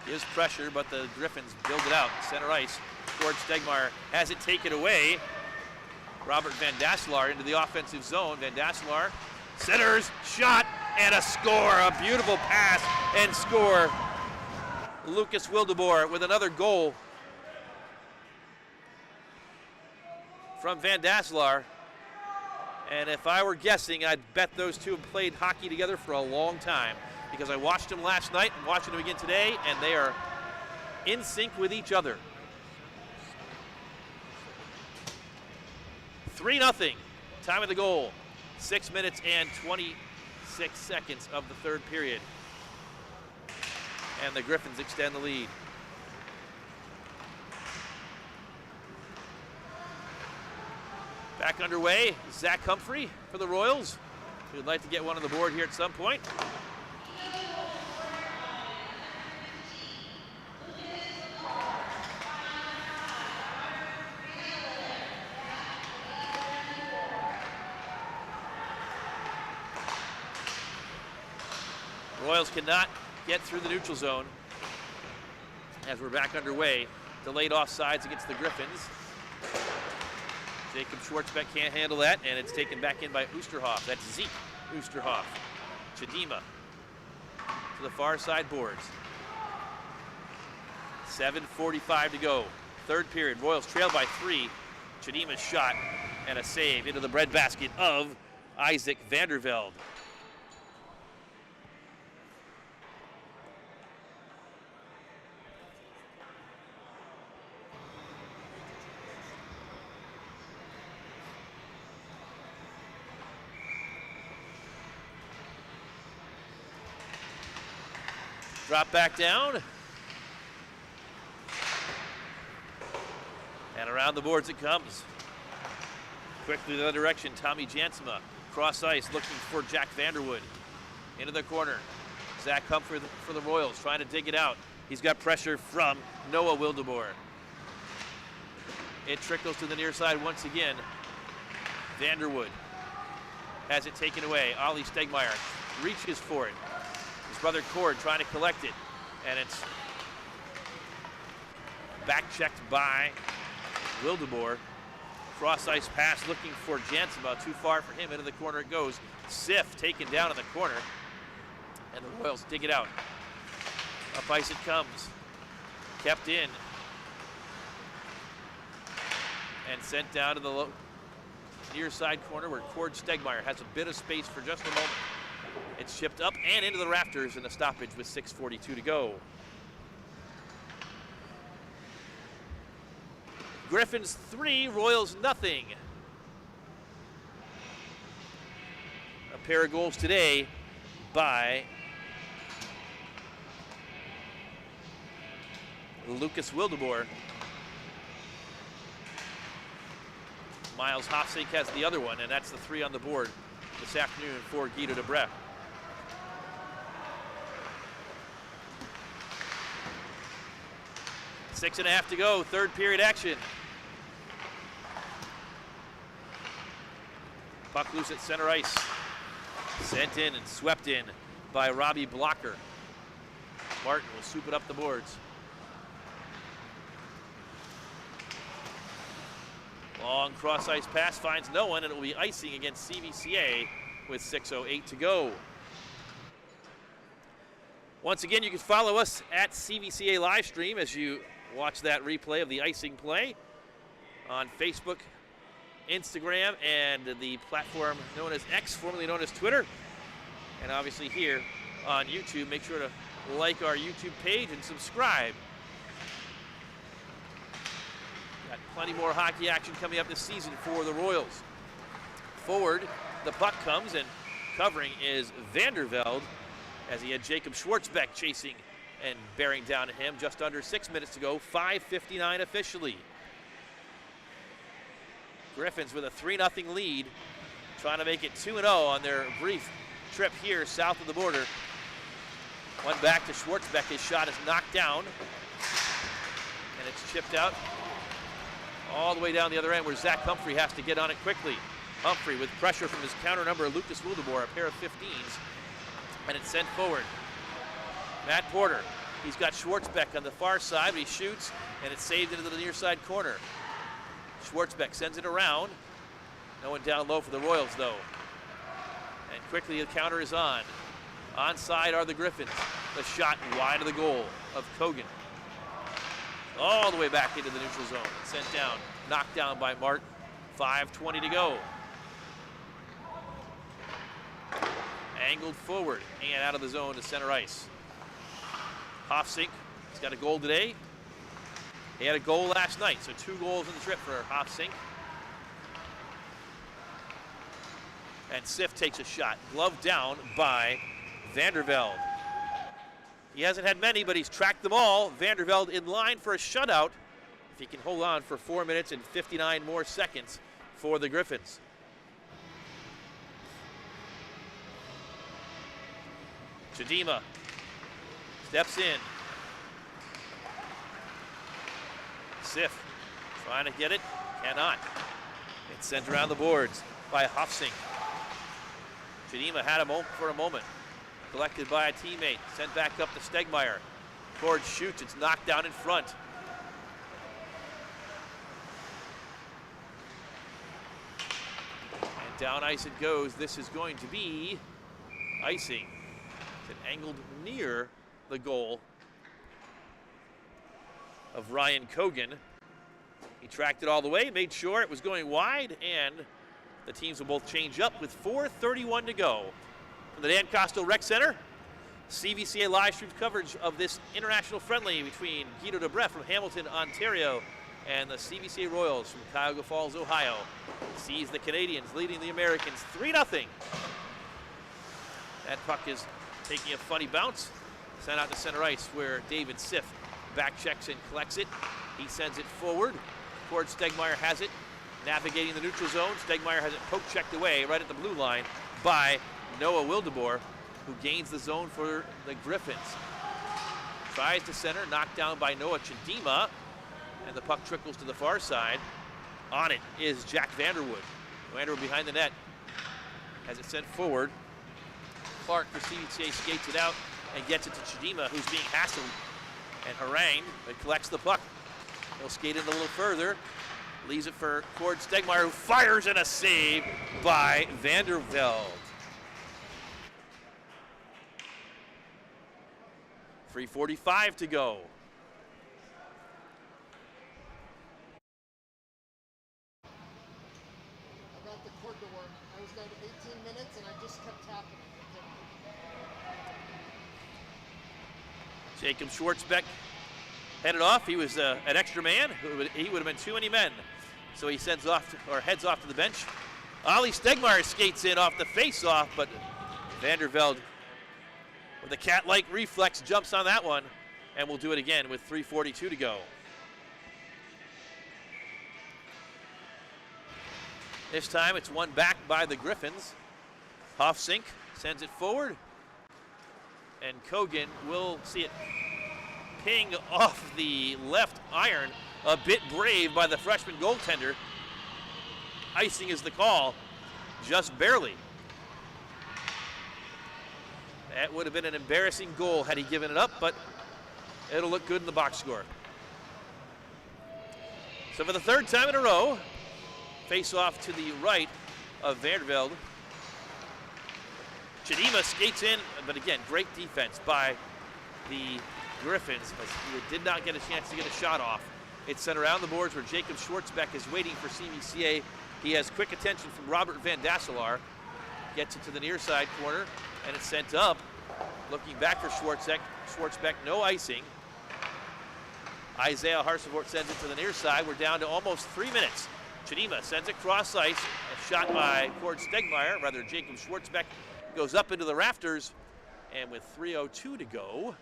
gives pressure, but the Griffins build it out. Center ice, Cord Stegmeyer has it taken away. Robert Van Dasselaar into the offensive zone. Van Dasselaar centers, shot, and a score. A beautiful pass and score. Lucas Wildeboer with another goal from Van Dasselaar. And if I were guessing, I'd bet those two have played hockey together for a long time, because I watched them last night and watching them again today, and they are in sync with each other. 3-0, time of the goal. 6 minutes and 26 seconds of the third period. And the Griffins extend the lead. Back underway, Zach Humphrey for the Royals. We'd like to get one on the board here at some point. Royals cannot get through the neutral zone as we're back underway. Delayed offsides against the Griffins. Jacob Schwartzbeck can't handle that, and it's taken back in by Oosterhoff. That's Zeke Oosterhoff. Chidima to the far side boards. 7:45 to go. Third period. Royals trail by 3. Chidima's shot and a save into the breadbasket of Isaac Vandervelde. Drop back down. And around the boards it comes. Quickly the other direction, Tommy Jansma. Cross ice, looking for Jack Vanderwood. Into the corner. Zach Humphrey for the Royals, trying to dig it out. He's got pressure from Noah Wildeboer. It trickles to the near side once again. Vanderwood has it taken away. Ollie Stegmeyer reaches for it. His brother Cord trying to collect it. And it's back-checked by Wildeboer. Cross ice pass looking for Jansen, about too far for him. Into the corner it goes. Sif taken down in the corner. And the Royals dig it out. Up ice it comes. Kept in. And sent down to the near side corner where Cord Stegmeyer has a bit of space for just a moment. It's chipped up and into the rafters in the stoppage with 6:42 to go. Griffins 3, Royals nothing. A pair of goals today by Lucas Wildeboer. Miles Hofsink has the other one, and that's the 3 on the board this afternoon for Guido de Bres. Six and a half to go, third period action. Puck loose at center ice. Sent in and swept in by Robbie Blocker. Martin will soup it up the boards. Long cross ice pass finds no one, and it will be icing against CVCA with 6:08 to go. Once again, you can follow us at CVCA Livestream as you watch that replay of the icing play on Facebook, Instagram, and the platform known as X, formerly known as Twitter. And obviously here on YouTube, make sure to like our YouTube page and subscribe. Got plenty more hockey action coming up this season for the Royals. Forward, the puck comes, and covering is Vandervelde as he had Jacob Schwartzbeck chasing and bearing down to him. Just under 6 minutes to go, 5:59 officially. Griffins with a 3-0 lead, trying to make it 2-0 on their brief trip here south of the border. One back to Schwartzbeck. His shot is knocked down, and it's chipped out all the way down the other end where Zach Humphrey has to get on it quickly. Humphrey with pressure from his counter number, Lucas Wildeboer, a pair of 15s, and it's sent forward. Matt Porter, he's got Schwartzbeck on the far side, but he shoots, and it's saved into the near side corner. Schwartzbeck sends it around. No one down low for the Royals, though. And quickly the counter is on. Onside are the Griffins. The shot wide of the goal of Kogan. All the way back into the neutral zone. Sent down, knocked down by Martin. 5:20 to go. Angled forward and out of the zone to center ice. Hofsink, he's got a goal today. He had a goal last night, so 2 goals in the trip for Hofsink. And Sif takes a shot, gloved down by Vandervelde. He hasn't had many, but he's tracked them all. Vandervelde in line for a shutout if he can hold on for 4 minutes and 59 more seconds for the Griffins. Chadima steps in. Sif trying to get it, cannot. It's sent around the boards by Hofsink. Chadima had him for a moment. Collected by a teammate, sent back up to Stegmeyer. Cord shoots, it's knocked down in front. And down ice it goes. This is going to be icing. It's angled near the goal of Ryan Kogan. He tracked it all the way, made sure it was going wide, and the teams will both change up with 4:31 to go. From the Dan Kostel Rec Center, CVCA live streams coverage of this international friendly between Guido de Bres from Hamilton, Ontario, and the CVCA Royals from Cuyahoga Falls, Ohio. Sees the Canadians leading the Americans 3-0. That puck is taking a funny bounce. Sent out to center ice where David Siff back checks and collects it. He sends it forward. Cord Stegmeyer has it. Navigating the neutral zone. Stegmeyer has it poke checked away right at the blue line by Noah Wildeboer, who gains the zone for the Griffins. Tries to center, knocked down by Noah Chidima, and the puck trickles to the far side. On it is Jack Vanderwood. Vanderwood behind the net has it sent forward. Clark for CVCA skates it out and gets it to Chidima, who's being hassled and harangued, but collects the puck. He'll skate it a little further. Leaves it for Cord Stegmeyer, who fires and a save by Vanderveld. 3:45 to go. I got the cord to work. I was down to 18 minutes and I just kept tapping it. Jacob Schwartzbeck headed off. He was an extra man. He would have been too many men. So he heads off to the bench. Ollie Stegmeyer skates in off the face-off, but Vanderveld, with a cat-like reflex, jumps on that one, and will do it again with 3:42 to go. This time it's won back by the Griffins. Hofsink sends it forward, and Kogan will see it ping off the left iron. A bit brave by the freshman goaltender. Icing is the call, just barely. That would have been an embarrassing goal had he given it up, but it'll look good in the box score. So for the third time in a row, face off to the right of Vanderveld. Chidima skates in, but again, great defense by the Griffins, as he did not get a chance to get a shot off. It's sent around the boards where Jacob Schwartzbeck is waiting for CVCA. He has quick attention from Robert Van Dasselaar. Gets it to the near side corner, and it's sent up. Looking back for Schwartzbeck, no icing. Isaiah Harsevort sends it to the near side. We're down to almost 3 minutes. Chidima sends it cross ice. A shot by Cord Stegmeyer, rather Jacob Schwartzbeck, goes up into the rafters. And with 3:02 to go,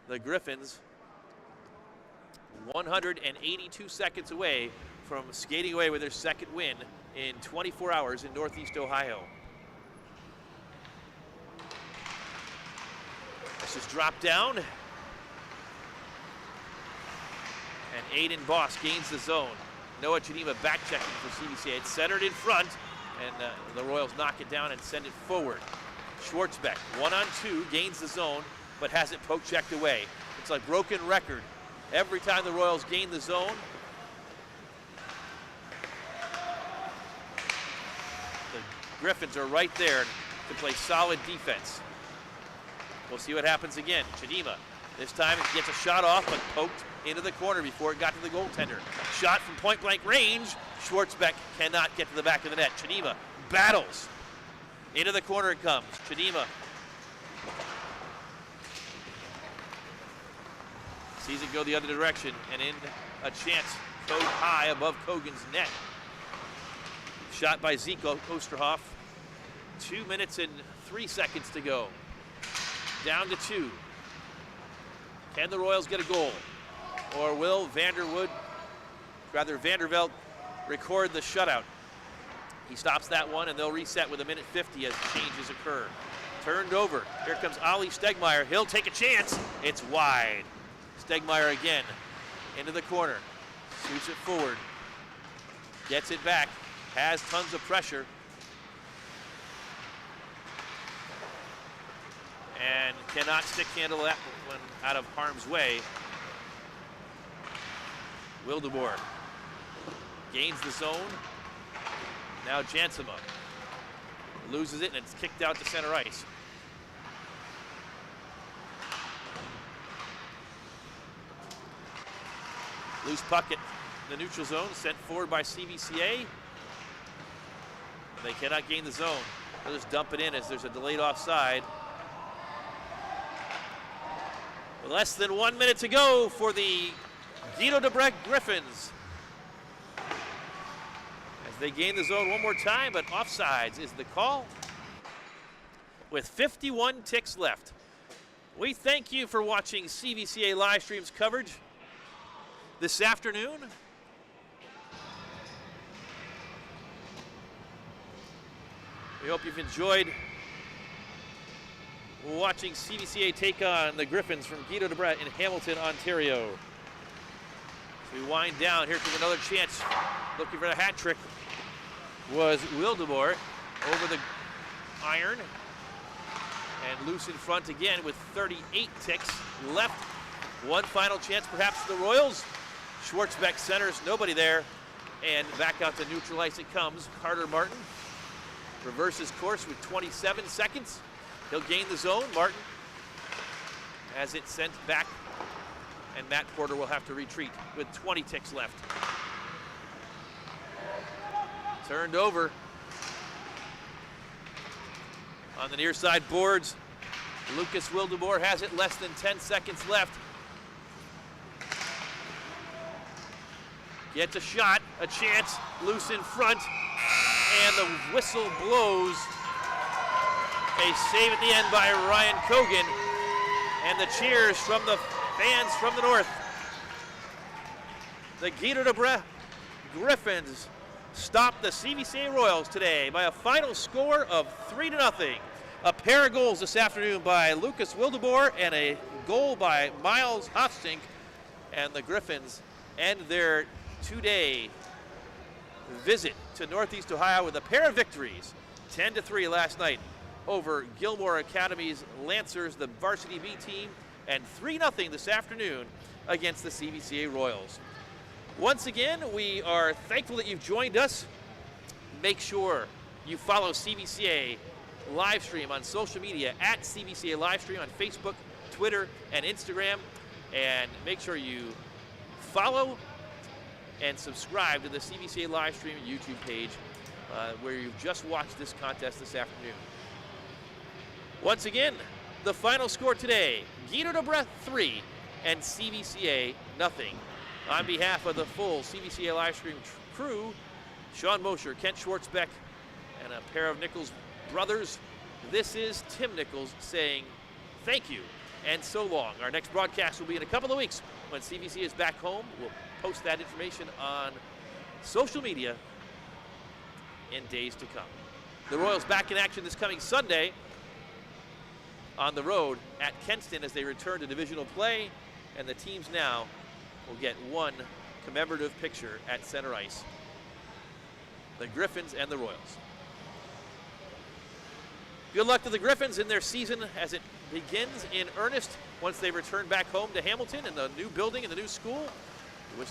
the Griffins 182 seconds away from skating away with their second win in 24 hours in Northeast Ohio. This is dropped down. And Aiden Boss gains the zone. Noah Chidima back checking for CVCA. It's centered in front, and the Royals knock it down and send it forward. Schwartzbeck, 1-on-2, gains the zone, but has it poke checked away. It's a broken record. Every time the Royals gain the zone, the Griffins are right there to play solid defense. We'll see what happens again. Chidima, this time it gets a shot off, but poked into the corner before it got to the goaltender. Shot from point-blank range. Schwartzbeck cannot get to the back of the net. Chidima battles. Into the corner it comes. Chidima sees it go the other direction, and in a chance, Code high above Kogan's net. Shot by Zeke Osterhoff. 2 minutes and 3 seconds to go. Down to 2. Can the Royals get a goal? Or will Vanderveld record the shutout? He stops that one, and they'll reset with 1:50 as changes occur. Turned over. Here comes Ollie Stegmeyer. He'll take a chance. It's wide. Stegmeyer again into the corner. Shoots it forward. Gets it back. Has tons of pressure. And cannot stick handle that one out of harm's way. Wildeboer gains the zone. Now Jansema loses it, and it's kicked out to center ice. Loose puck at the neutral zone, sent forward by CVCA. They cannot gain the zone. They'll just dump it in as there's a delayed offside. With less than 1 minute to go for the Guido de Bres Griffins. As they gain the zone one more time, but offsides is the call. With 51 ticks left, We thank you for watching CVCA live streams coverage this afternoon. We hope you've enjoyed watching CVCA take on the Griffins from Guido de Bres in Hamilton, Ontario. As we wind down, here comes another chance. Looking for the hat trick was Wildeboer over the iron. And loose in front again with 38 ticks left. One final chance perhaps for the Royals. Schwartzbeck centers, nobody there. And back out to neutral ice it comes. Carter Martin reverses course with 27 seconds. He'll gain the zone. Martin has it sent back. And Matt Porter will have to retreat with 20 ticks left. Turned over. On the near side boards, Lucas Wildeboer has it, less than 10 seconds left. Gets a shot, a chance, loose in front, and the whistle blows. A save at the end by Ryan Cogan, and the cheers from the fans from the north. The Guido de Bres Griffins stop the CVCA Royals today by a final score of 3-0. A pair of goals this afternoon by Lucas Wildeboer and a goal by Miles Hofstink. And the Griffins end their two-day visit to Northeast Ohio with a pair of victories. 10-3 last night over Gilmore Academy's Lancers, the varsity B team, and 3-0 this afternoon against the CVCA Royals. Once again, we are thankful that you've joined us. Make sure you follow CVCA Livestream on social media at CVCA Livestream on Facebook, Twitter, and Instagram. And make sure you follow and subscribe to the CVCA Livestream YouTube page where you've just watched this contest this afternoon. Once again, the final score today, Guido de Bres 3 and CVCA 0. On behalf of the full CVCA Livestream crew, Sean Mosher, Kent Schwartzbeck, and a pair of Nichols brothers, this is Tim Nichols saying thank you and so long. Our next broadcast will be in a couple of weeks when CVCA is back home. We'll post that information on social media in days to come. The Royals back in action this coming Sunday on the road at Kenston as they return to divisional play, and the teams now will get one commemorative picture at center ice. The Griffins and the Royals. Good luck to the Griffins in their season as it begins in earnest once they return back home to Hamilton in the new building and the new school. We wish them